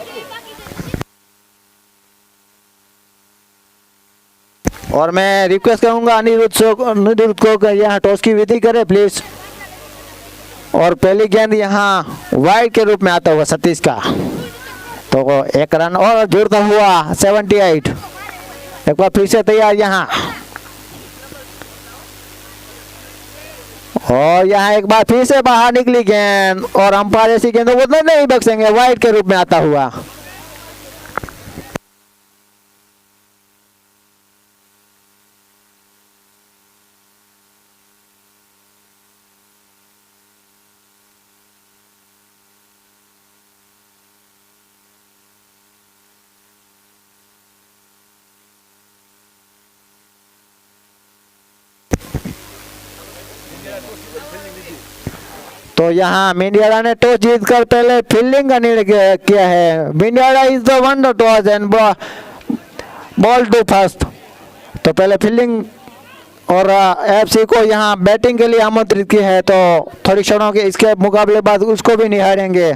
और मैं रिक्वेस्ट करूंगा अनिरुद्ध को यहाँ टॉस की विधि करे प्लीज। और पहली गेंद यहाँ वाइड के रूप में आता हुआ 37 का, तो 1 रन और जुड़ता हुआ 78। एक बार फिर से तैयार यहाँ, और यहाँ एक बार फिर से बाहर निकली गेंद और अंपायर ऐसी गेंदों को तो नहीं बख्शेंगे, वाइड के रूप में आता हुआ। तो यहाँ मिंडियाडा ने टॉस जीतकर पहले फील्डिंग का निर्णय किया है। मिंडियाडा is the won the toss and bowl to first. तो पहले फील्डिंग और एफसी को यहाँ बैटिंग के लिए आमंत्रित किया है, तो थोड़ी क्षणों के इसके मुकाबले बाद उसको भी निहारेंगे।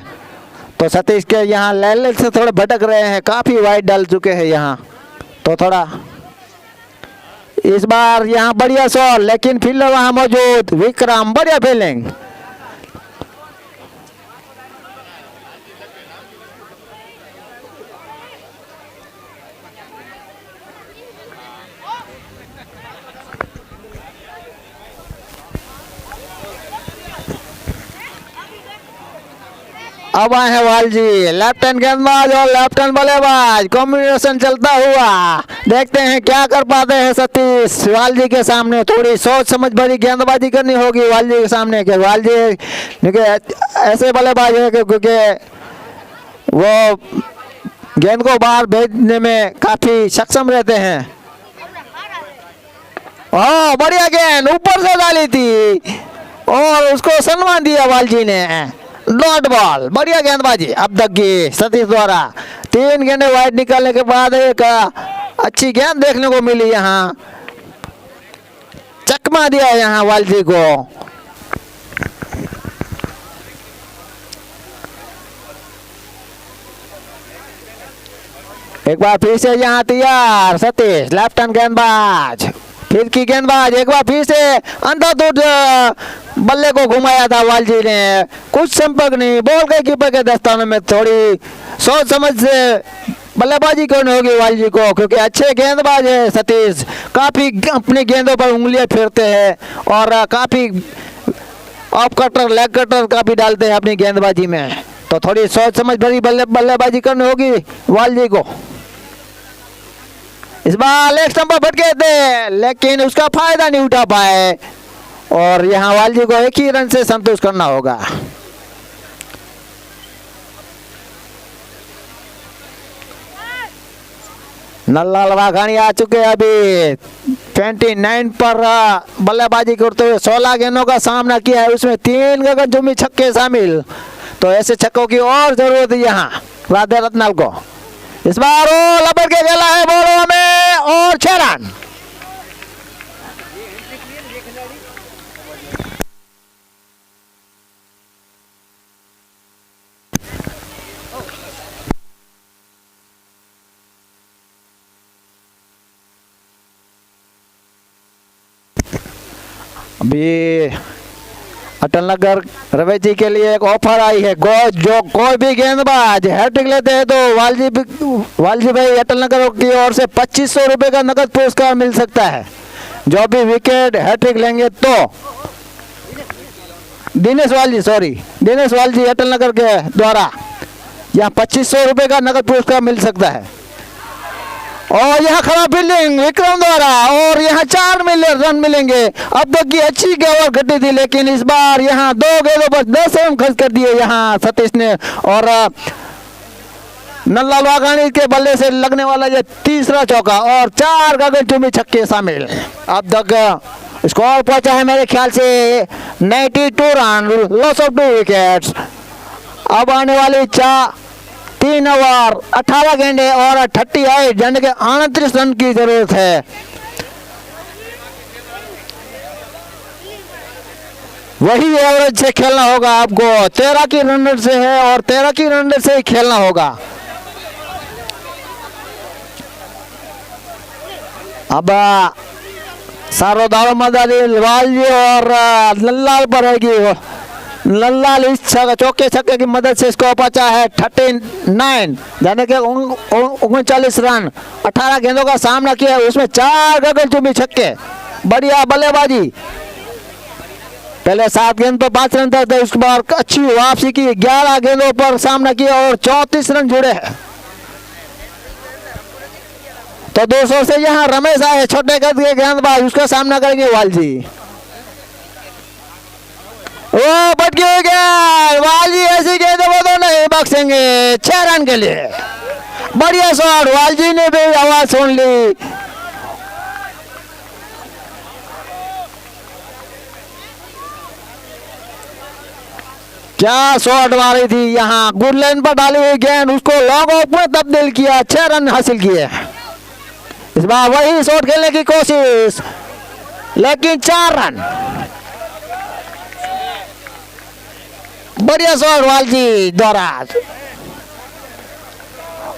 तो सतीश के यहाँ लेग से थोड़े भटक रहे हैं, काफी वाइड डाल चुके हैं यहाँ, तो थोड़ा इस बार यहाँ बढ़िया शॉट, लेकिन फील्डर वहाँ मौजूद विक्रम, बढ़िया फील्डिंग। अब आए हैं वालजी, लेफ्ट हैंड गेंदबाज और लेफ्ट हैंड बल्लेबाज, कॉम्बिनेशन चलता हुआ। देखते हैं क्या कर पाते हैं सतीश वालजी के सामने। थोड़ी सोच समझ भरी गेंदबाजी करनी होगी वालजी के सामने, कि वालजी क्योंकि ऐसे बल्लेबाज है क्योंकि वो गेंद को बाहर भेजने में काफी सक्षम रहते हैं। हाँ, बढ़िया गेंद ऊपर से डाली थी और उसको सम्मान दिया वालजी ने। डॉट बॉल, बढ़िया गेंदबाजी अब तक की सतीश द्वारा। 3 गेंदें वाइड निकालने के बाद एक अच्छी गेंद देखने को मिली। यहाँ चकमा दिया यहाँ वालजी को। एक बार फिर से यहाँ तैयार सतीश, लेफ्ट हैंड गेंदबाज, फिर की गेंदबाज, एक बार फिर से अंधाधुंध बल्ले को घुमाया था वालजी ने। कुछ संपर्क नहीं, बॉल के कीपर के दस्तानों में। थोड़ी सोच समझ से बल्लेबाजी करनी होगी वालजी को, क्योंकि अच्छे गेंदबाज है सतीश। काफी अपनी गेंदों पर उंगलियां फेरते हैं और काफी ऑफ कटर, लेग कटर काफी डालते हैं अपनी गेंदबाजी में। तो थोड़ी सोच समझ भरी बल्लेबाजी करनी होगी वालजी को। इस बार लेग स्टंप पर भटके थे लेकिन उसका फायदा नहीं उठा पाए और यहाँ वालजी को एक ही रन से संतुष्ट करना होगा। नल्लाल वाघानी आ चुके हैं अभी 29 पर बल्लेबाजी करते हुए। 16 गेंदों का सामना किया है, उसमें 3 गगनचुंबी छक्के शामिल। तो ऐसे छक्कों की और जरूरत है यहाँ राधे रत्नाल को। इस बार वो लपट के खेला है बॉलों में और 6 रन। अभी अटल नगर रवेची के लिए एक ऑफर आई है। जो कोई भी गेंदबाज हैट्रिक लेते हैं तो वालजी भाई अटल नगर की ओर से 2500 रुपए का नगद पुरस्कार मिल सकता है। जो भी विकेट हैट्रिक लेंगे तो दिनेश वालजी अटल नगर के द्वारा यहाँ 2500 रुपए का नगद पुरस्कार मिल सकता है। और यहाँ खड़ा फील्डिंग विक्रम द्वारा और यहाँ 4 रन मिलेंगे। अब तक की अच्छी गेंद घटी थी लेकिन इस बार यहाँ 2 गेंदों पर 10 रन खर्च कर दिए यहाँ सतीश ने। और नल्लाल वाघानी के बल्ले से लगने वाला ये तीसरा चौका और 4 गगनचुंबी छक्के शामिल। अब तक स्कोर पहुंचा है मेरे ख्याल से 92 रन, लॉस ऑफ 2 विकेट्स। अब आने वाली 3 ओवर 18 गेंदे और 38 यानी कि 29 रन की जरूरत है। वही एवरेज से खेलना होगा आपको। 13 की रन रेट से है और 13 की रन रेट से ही खेलना होगा। अब सारो दारोमदारी वालजी और नल्लाल पर रहेगी। नल्लाल इस चौके छक्के की मदद से इसको पहुंचा है 39 यानी कि 39 रन। 18 गेंदों का सामना किया, उसमें 4 गगनचुंबी छक्के। बढ़िया बल्लेबाजी। पहले 7 गेंद पर 5 रन था, उसके बाद अच्छी वापसी की। 11 गेंदों पर सामना किया और 34 रन जुड़े हैं। तो 200 से यहाँ रमेश आए, छोटे कद के गेंदबाज, उसका सामना करेंगे वालजी। वो बच गया वालजी, ऐसी गेंद वो तो नहीं बख्शेंगे 6 रन के लिए। बढ़िया शॉट, वालजी ने भी आवाज सुन ली। क्या शॉट मारी थी यहाँ, गुड लाइन पर डाली हुई गेंद, उसको लॉन्ग ऑफ में तब्दील किया, 6 रन हासिल किए। इस बार वही शॉट खेलने की कोशिश लेकिन 4 रन। बढ़िया शॉट वालजी द्वारा।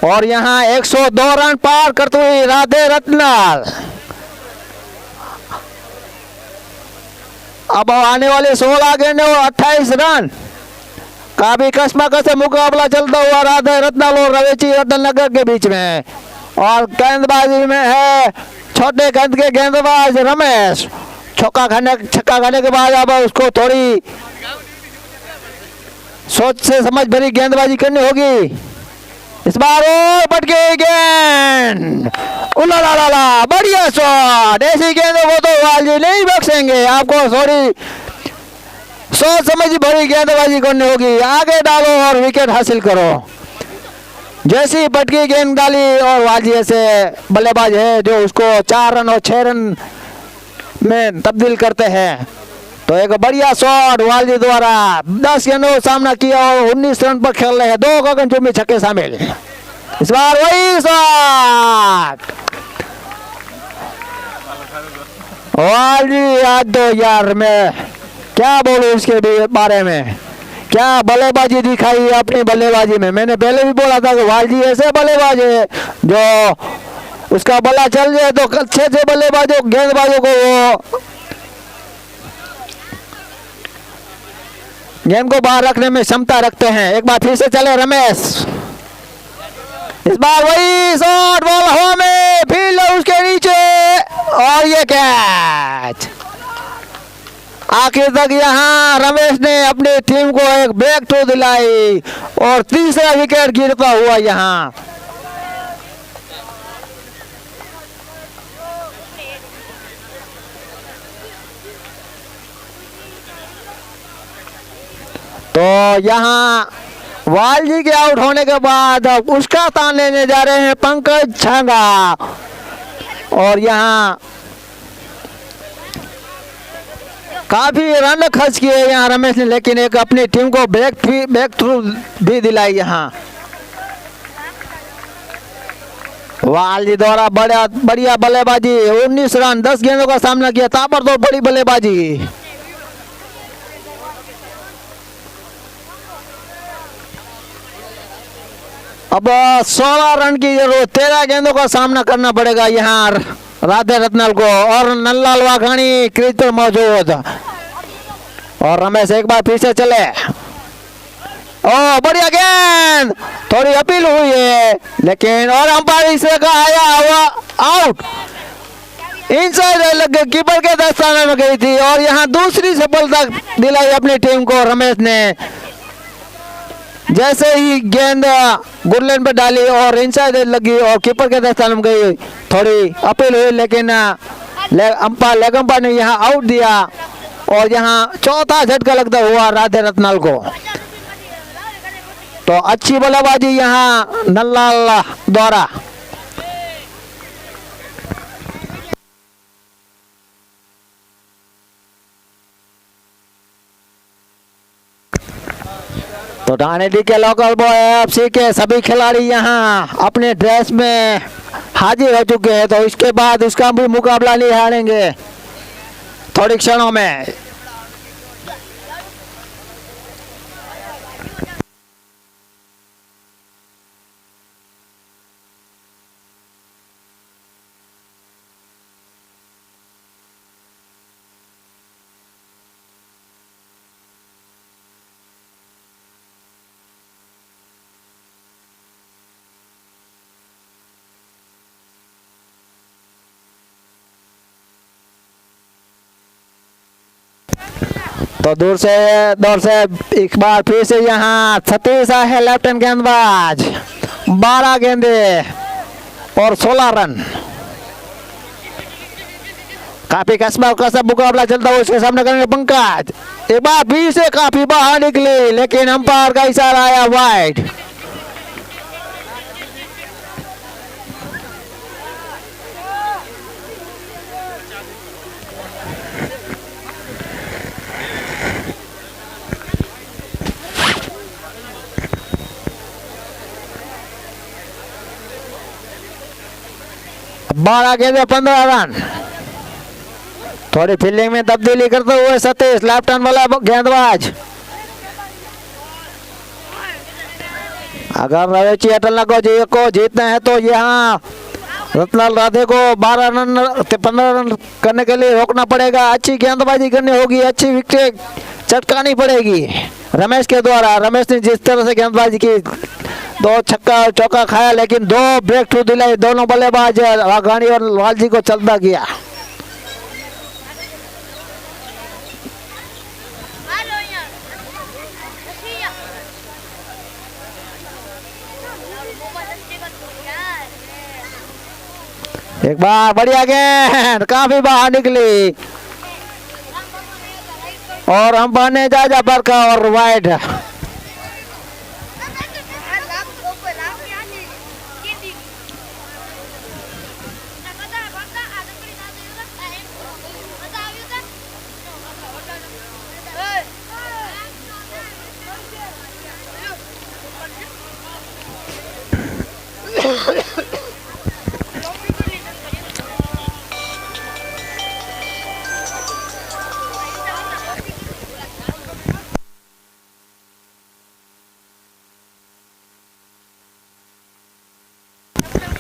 और यहाँ 102 रन पार करते हुए राधे रत्नाल। अब आने वाले 16 गेंद और 28 रन। काफी कस्मकस से मुकाबला चलता हुआ राधे रत्नाल और रवेची अटल नगर के बीच में। और गेंदबाजी में है छोटे गेंद के गेंदबाज रमेश। छक्का खाने के बाद अब उसको थोड़ी सोच से समझ भरी गेंदबाजी करनी होगी। इस बार और पटके गेंद, उला ला ला ला, बढ़िया शॉट। ऐसी गेंदों को तो वालजी नहीं बख्शेंगे आपको। सॉरी, सोच समझ भरी गेंदबाजी करनी होगी। आगे डालो और विकेट हासिल करो। जैसी पटकी गेंद डाली और वालजी ऐसे बल्लेबाज है जो उसको 4 रन और 6 रन में तब्दील करते हैं। तो एक बढ़िया शॉट वालजी द्वारा 10 गेंदों का सामना किया और 19 रन पर खेल रहे हैं। 2 गगनचुंबी छक्के शामिल। इस बार वही शॉट। वालजी आज तो यार मैं क्या बोलूं इसके बारे में, क्या बल्लेबाजी दिखाई अपनी बल्लेबाजी में। मैंने पहले भी बोला था कि वालजी ऐसे बल्लेबाज है जो उसका बल्ला चल जाए तो अच्छे बल्लेबाजों गेंदबाजों को वो गेंद को बाहर रखने में क्षमता रखते हैं। एक बार फिर से चले रमेश। इस बार वही शॉट, बॉल हवा में, फील्डर उसके नीचे और ये कैच। आखिर तक यहाँ रमेश ने अपनी टीम को एक ब्रेक थ्रू दिलाई और तीसरा विकेट गिरता हुआ यहाँ। तो यहाँ वालजी के आउट होने के बाद अब उसका स्थान लेने जा रहे हैं पंकज छांगा। और यहाँ काफी रन खर्च किए यहाँ रमेश ने, लेकिन एक अपनी टीम को बैक थ्रू भी दिलाई यहाँ। वालजी द्वारा बढ़िया बल्लेबाजी, 19 रन 10 गेंदों का सामना किया। ताबड़तोड़ बड़ी बल्लेबाजी। अब 16 रन की जरूरत, 13 गेंदों का सामना करना पड़ेगा यहाँ राधे रत्नाल को। और नल्लाल वाघानी क्रीज पर मौजूद। और रमेश एक बार फिर से चले। ओ बढ़िया गेंद, थोड़ी अपील हुई है लेकिन, और अंपायर इसे का आया हुआ आउट। इनसाइड कीपर के दस्ताने में गई थी और यहाँ दूसरी सफलता दिलाई अपनी टीम को रमेश ने। जैसे ही गेंद गुडलैंड पे डाली और इनसाइड लगी और कीपर के दस्ताने में गई, थोड़ी अपील हुई लेकिन अंपायर लेग अंपायर ने यहाँ आउट दिया। और यहाँ चौथा झटका लगता हुआ राधे रत्नाल को। तो अच्छी बल्लेबाजी यहाँ नल्लाल द्वारा। तो ठाणे के लोकल बॉय एफसी के सभी खिलाड़ी यहाँ अपने ड्रेस में हाजिर हो चुके हैं। तो इसके बाद इसका भी मुकाबला नहीं हारेंगे थोड़ी क्षणों में। तो दौर से एक बार फिर से यहाँ सतीश है लेफ्ट हैंड गेंदबाज। 12 गेंदे और 16 रन। काफी कसब मुकाबला चलता हुआ उसके सामने करेंगे पंकज। एक बार फिर से काफी बाहर निकली लेकिन अंपायर का इशारा आया वाइड। बारह गेंदे 15 रन। थोड़ी फील्डिंग में तब्दीली करते हुए सतीश लेफ्ट हैंड वाला गेंदबाज। अगर रवेची अटल को जीतना है तो यहाँ रत्नाल राधे को 15 रन करने के लिए रोकना पड़ेगा। अच्छी गेंदबाजी करनी होगी, अच्छी विकेट चटकानी पड़ेगी रमेश के द्वारा। रमेश ने जिस तरह से गेंदबाजी की, 2 छक्का और चौका खाया लेकिन 2 ब्रेक थ्रू दिलाई। दोनों बल्लेबाज वाघानी और वालजी को चलता किया। एक बार बढ़िया गेंद काफी बाहर निकली और हम बने जा पर का और वाइड।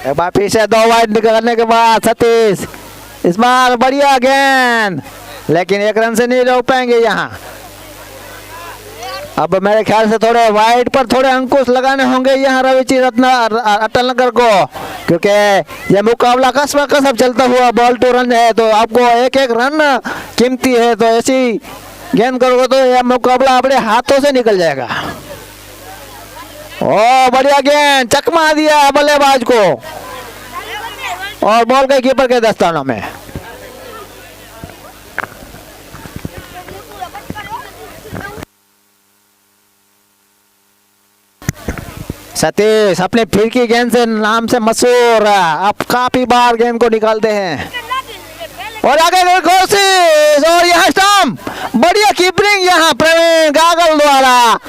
एक बार फिर से 2 वाइड निकलने के बाद सतीश इस बार बढ़िया गेंद, लेकिन 1 रन से नहीं रोक पाएंगे यहाँ। अब मेरे ख्याल से थोड़े वाइड पर थोड़े अंकुश लगाने होंगे यहाँ रविची रत्ना अटल नगर को, क्योंकि यह मुकाबला कसम कसम चलता हुआ बॉल टू रन है, तो आपको एक एक रन कीमती है, तो ऐसी गेंद करोगे तो यह मुकाबला अपने हाथों से निकल जाएगा। ओ बढ़िया गेंद चकमा दिया बल्लेबाज को और बॉल के कीपर के दस्तानों में। सतीश अपने फिरकी गेंद से नाम से मशहूर है, आप काफी बार गेंद को निकालते हैं और आगे कोशिश और यहाँ स्टंप, बढ़िया कीपिंग यहाँ प्रवीण गागल द्वारा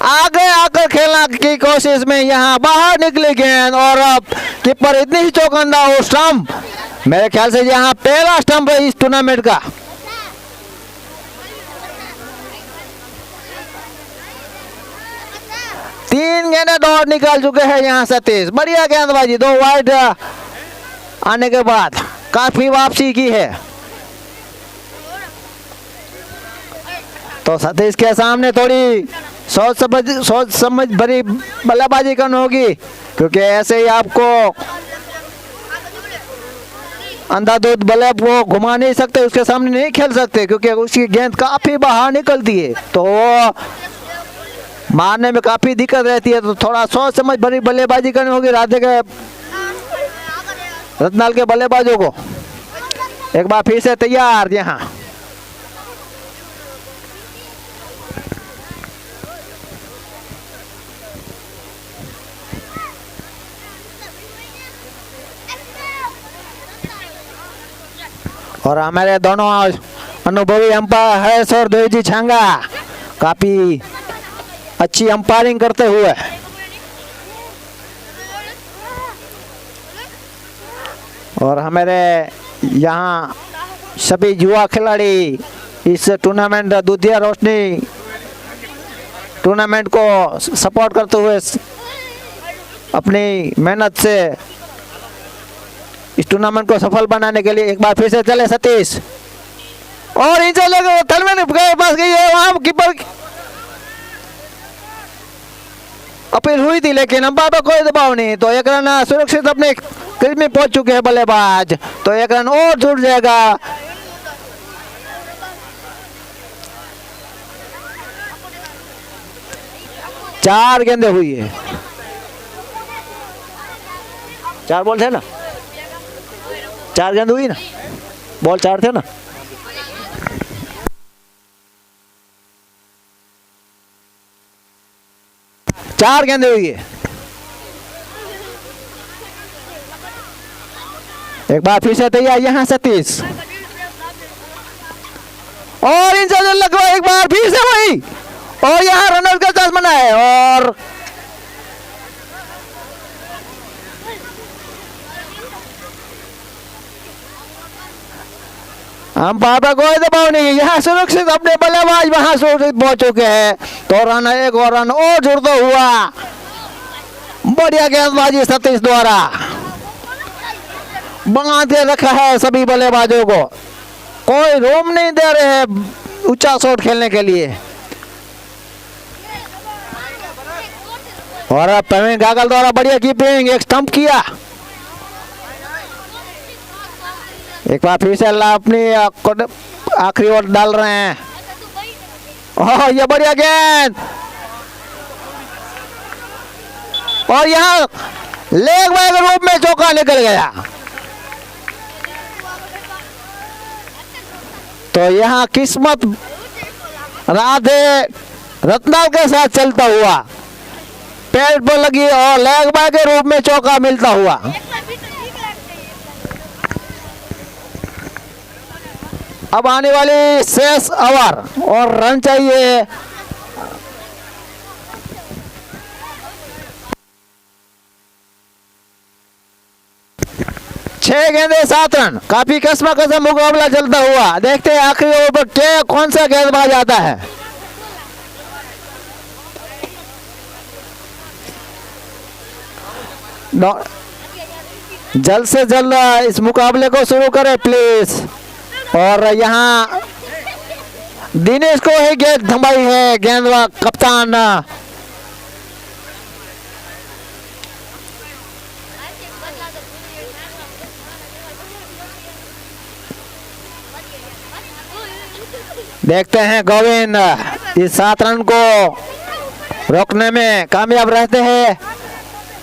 आगे आकर खेलना की कोशिश में यहाँ बाहर निकली गेंद और अब कीपर इतनी ही चौकन्ना हो स्टंप, मेरे ख्याल से यहाँ पहला स्टंप है इस टूर्नामेंट का। तीन गेंदें दौड़ निकाल चुके हैं यहाँ सतीश, बढ़िया गेंदबाजी 2 वाइड आने के बाद काफी वापसी की है, तो सतीश के सामने थोड़ी सोच समझ भरी बल्लेबाजी करनी होगी, क्योंकि ऐसे ही आपको अंधाधुंध बल्ले वो घुमा नहीं सकते, उसके सामने नहीं खेल सकते, क्योंकि उसकी गेंद काफी बाहर निकलती है, तो वो मारने में काफी दिक्कत रहती है, तो थोड़ा सोच समझ भरी बल्लेबाजी करनी होगी राधे के रत्नाल के बल्लेबाजों को। एक बार फिर से तैयार यहाँ और हमारे दोनों अनुभवी अंपायर हर्ष और देवजी छांगा काफी अच्छी अंपायरिंग करते हुए और हमारे यहाँ सभी युवा खिलाड़ी इस टूर्नामेंट दूधिया रोशनी टूर्नामेंट को सपोर्ट करते हुए अपनी मेहनत से इस टूर्नामेंट को सफल बनाने के लिए एक बार फिर से चले सतीश और इन चले थलमेन के पास गई है, वहां कीपर अपील हुई थी, लेकिन अंपायर पर कोई दबाव नहीं, तो 1 रन सुरक्षित अपने क्रीज में पहुंच चुके हैं बल्लेबाज, तो 1 रन और जुड़ जाएगा। चार गेंदें हुई है, 4 बॉल थे ना, 4 गेंद हुई ना, बॉल 4 थे ना। चार गेंदें हुई है। एक बार फिर से तैयार यहाँ सतीश और इनसे लगवा एक बार फिर से वही और यहाँ रनर का चांस बना है और अंपायर पर कोई दबाव नहीं, यहाँ सुरक्षित अपने बल्लेबाज वहां सुरक्षित पहुंच चुके हैं, तो रन एक और रन और जुड़ता हुआ बढ़िया गेंदबाजी सतीश द्वारा बना के रखा है सभी बल्लेबाजों को, कोई रूम नहीं दे रहे हैं ऊंचा शॉट खेलने के लिए। और अब प्रवीण गागल द्वारा बढ़िया कीपिंग, एक स्टंप किया, एक बार फिर से अपनी आखिरी ओवर डाल रहे हैं। ओह ये बढ़िया गेंद और यहाँ लेग बाय के रूप में चौका निकल गया। तो यहाँ किस्मत राधे रत्नाल के साथ चलता हुआ पैर पर लगी और लेग बाय के रूप में चौका मिलता हुआ। अब आने वाली शेष ओवर और रन चाहिए। छह गेंदे 7 रन, काफी कस्म मुकाबला चलता हुआ। देखते हैं आखिरी ओवर पर क्या कौन सा गेंदबाज आता है। जल्द से जल्द इस मुकाबले को शुरू करें प्लीज। और यहाँ दिनेश को ही गेंद थमाई है गेंदबाज कप्तान। देखते हैं गोविंद इस 7 रन को रोकने में कामयाब रहते हैं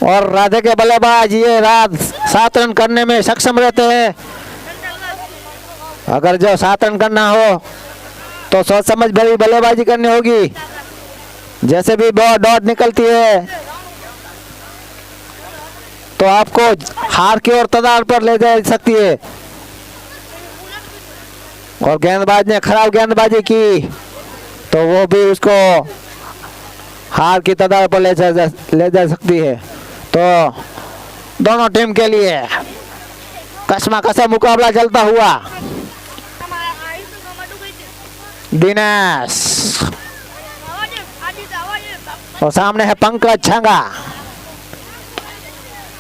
और राधे के बल्लेबाज ये रात 7 रन करने में सक्षम रहते हैं। अगर जो 7 रन करना हो तो सोच समझ भरी बल्लेबाजी करनी होगी। जैसे भी बॉल डॉट निकलती है तो आपको हार की ओर तदार पर ले जा सकती है। और गेंदबाज ने खराब गेंदबाजी की तो वो भी उसको हार की तदार पर ले जा सकती है। तो दोनों टीम के लिए कसम मुकाबला चलता हुआ। दिनेश और सामने है पंकज छंगा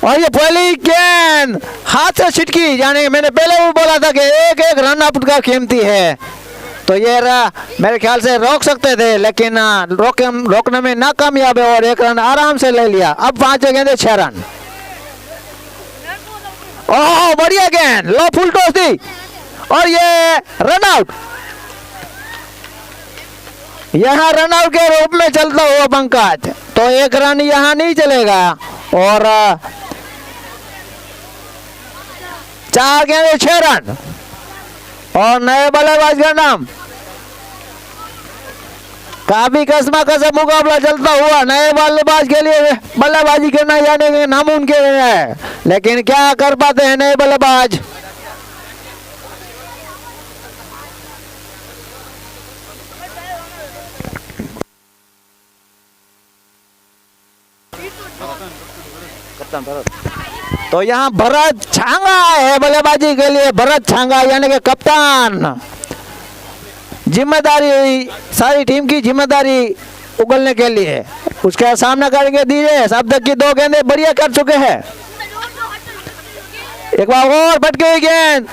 और ये पहली गेंद हाथ से छिटकी। यानी मैंने पहले भी बोला था कि एक एक रन आउट का कीमती है, तो ये मेरे ख्याल से रोक सकते थे लेकिन रोकने में नाकामयाब है और 1 रन आराम से ले लिया। अब 5 गेंदे 6 रन। ओह बढ़िया गेंद, लो फुल टॉस दी और ये रन आउट। यहाँ रन आउट के रूप में चलता हुआ पंकज, तो 1 रन यहाँ नहीं चलेगा। और 4 गेंदे 6 रन और नए बल्लेबाज का नाम। काफी कसम मुकाबला चलता हुआ। नए बल्लेबाज के लिए बल्लेबाजी करना यानी कि नामुमकिन है, लेकिन क्या कर पाते हैं नए बल्लेबाज। तो यहाँ भरत छांगा है बल्लेबाजी के लिए। भरत छांगा यानी कि कप्तान, जिम्मेदारी सारी टीम की जिम्मेदारी उगलने के लिए उसका सामना करेंगे दिनेश। अब तक की 2 गेंदे बढ़िया कर चुके हैं। एक बार और फट गई गेंद,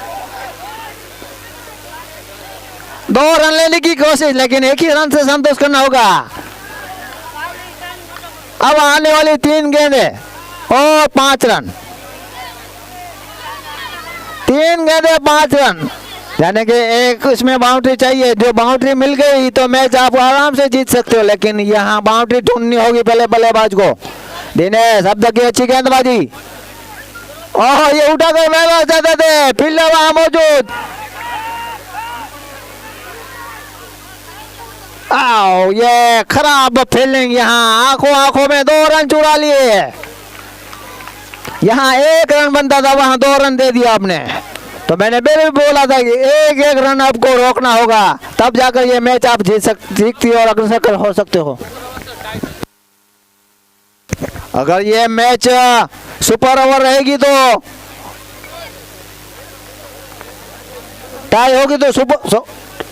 2 रन लेने की कोशिश लेकिन 1 ही रन से संतोष करना होगा। अब आने वाली 3 गेंदे और 5 रन, 3 गेंदे 5 रन यानी कि एक इसमें बाउंड्री चाहिए। जो बाउंड्री मिल गई तो मैच आप आराम से जीत सकते हो, लेकिन यहाँ बाउंड्री ढूंढनी होगी पहले बल्लेबाज को। दिनेश अब तक की अच्छी गेंदबाजी। ओह ये उठा कर मैं चाहते थे, फील्डर वहां मौजूद। आओ ये खराब फील्डिंग, यहाँ आंखों में 2 रन चुरा लिए। यहाँ 1 रन बनता था, वहां 2 रन दे दिया आपने। तो मैंने पहले भी बोला था कि एक रन आपको रोकना होगा, तब जाकर ये मैच आप जीतती और अग्रसर हो सकते हो। अगर ये मैच सुपर ओवर रहेगी तो टाई होगी तो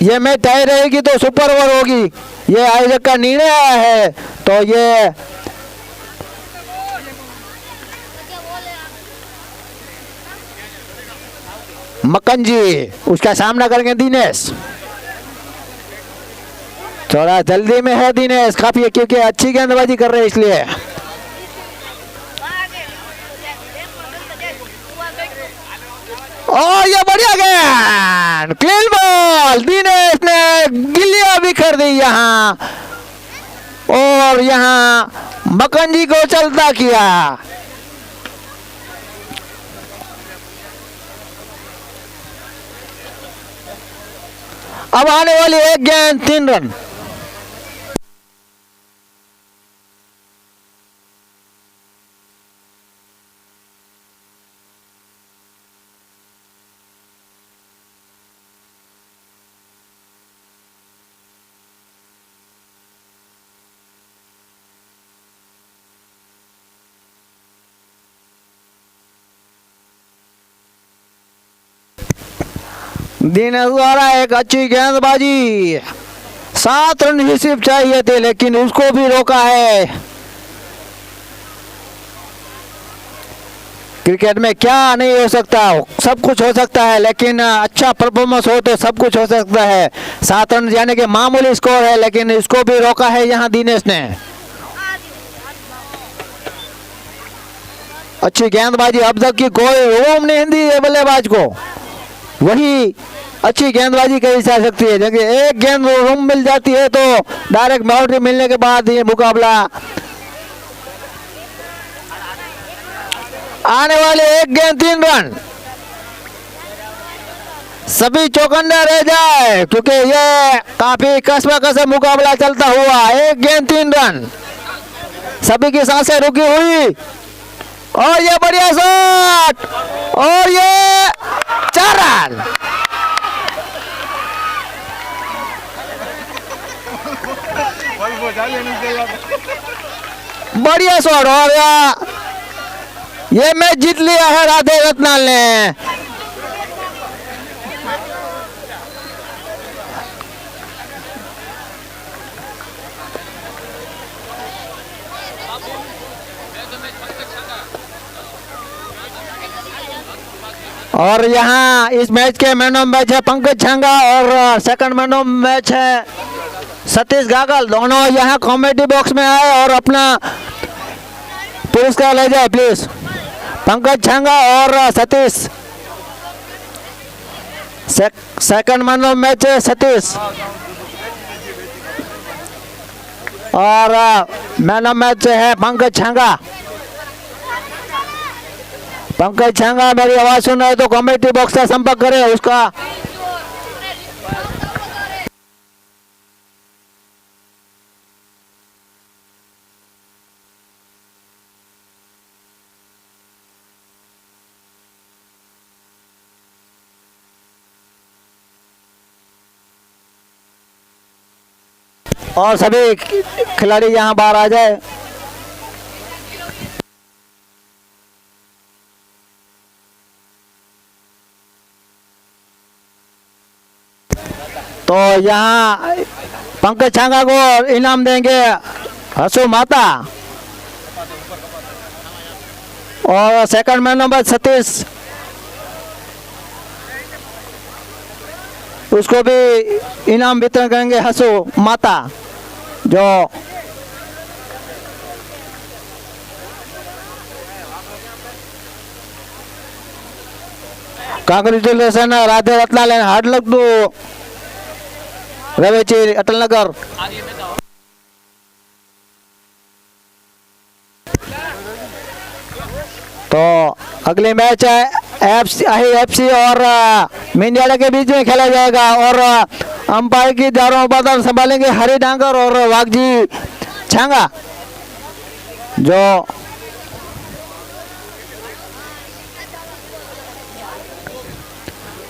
ये मैच टाई रहेगी तो सुपर ओवर होगी। ये आयोजक का निर्णय आया है। तो ये मक्कनजी उसका सामना करेंगे दिनेश। थोड़ा जल्दी में है दिनेश काफी, क्योंकि अच्छी गेंदबाजी कर रहे हैं इसलिए। और ये बढ़िया गेंद, क्लीन बॉल। दिनेश ने गिल्लियां बिखर दी यहाँ और यहाँ मक्खन जी को चलता किया। अब आने वाली एक गेंद 3 रन। दिनेश द्वारा एक अच्छी गेंदबाजी, 7 रन ही सिर्फ चाहिए थे लेकिन उसको भी रोका है। क्रिकेट में क्या नहीं हो सकता, सब कुछ हो सकता है, लेकिन अच्छा परफॉर्मेंस हो तो सब कुछ हो सकता है। 7 रन यानी कि मामूली स्कोर है, लेकिन इसको भी रोका है यहाँ दिनेश ने। अच्छी गेंदबाजी, अब तक की कोई रोम नहीं हिंदी है बल्लेबाज को, वही अच्छी गेंदबाजी कही जा सकती है। जबकि एक गेंद रूम मिल जाती है तो डायरेक्ट बाउंड्री मिलने के बाद ये मुकाबला आने वाले एक गेंद 3 रन। सभी चौकन्ना रह जाए क्योंकि ये काफी कस्म मुकाबला चलता हुआ। एक गेंद 3 रन, सभी की सांसें रुकी हुई और ये बढ़िया शॉट और ये 4 रन। बढ़िया शॉट हो गया, ये मैच जीत लिया है राधे रत्नाल ने। और यहाँ इस मैच के मैन ऑफ मैच है पंकज छंगा और सेकंड मैन ऑफ मैच है सतीश गागल। दोनों यहाँ कॉमेडी बॉक्स में आए और अपना पुरस्कार ले जाए प्लीज। पंकज छंगा और Satish, second man of match है सतीश और मैन ऑफ मैच है पंकज छंगा। पंकज छंगा मेरी आवाज सुन रहे तो कमेटी बॉक्स से संपर्क करें उसका। और सभी खिलाड़ी यहाँ बाहर आ जाए। तो यहाँ पंकज छांगा को इनाम देंगे हसू माता और सेकंड मैन नंबर सतीश, उसको भी इनाम वितरण करेंगे हसू माता। जो कांग्रेचुलेशन राधे रत्नाल हार्ड लक टू रवेची अटल नगर। तो अगली मैच है एफसी और मिंडियाला के बीच में खेला जाएगा और अंपायर की दारोमदार संभालेंगे हरि डांगर और वागजी छांगा। जो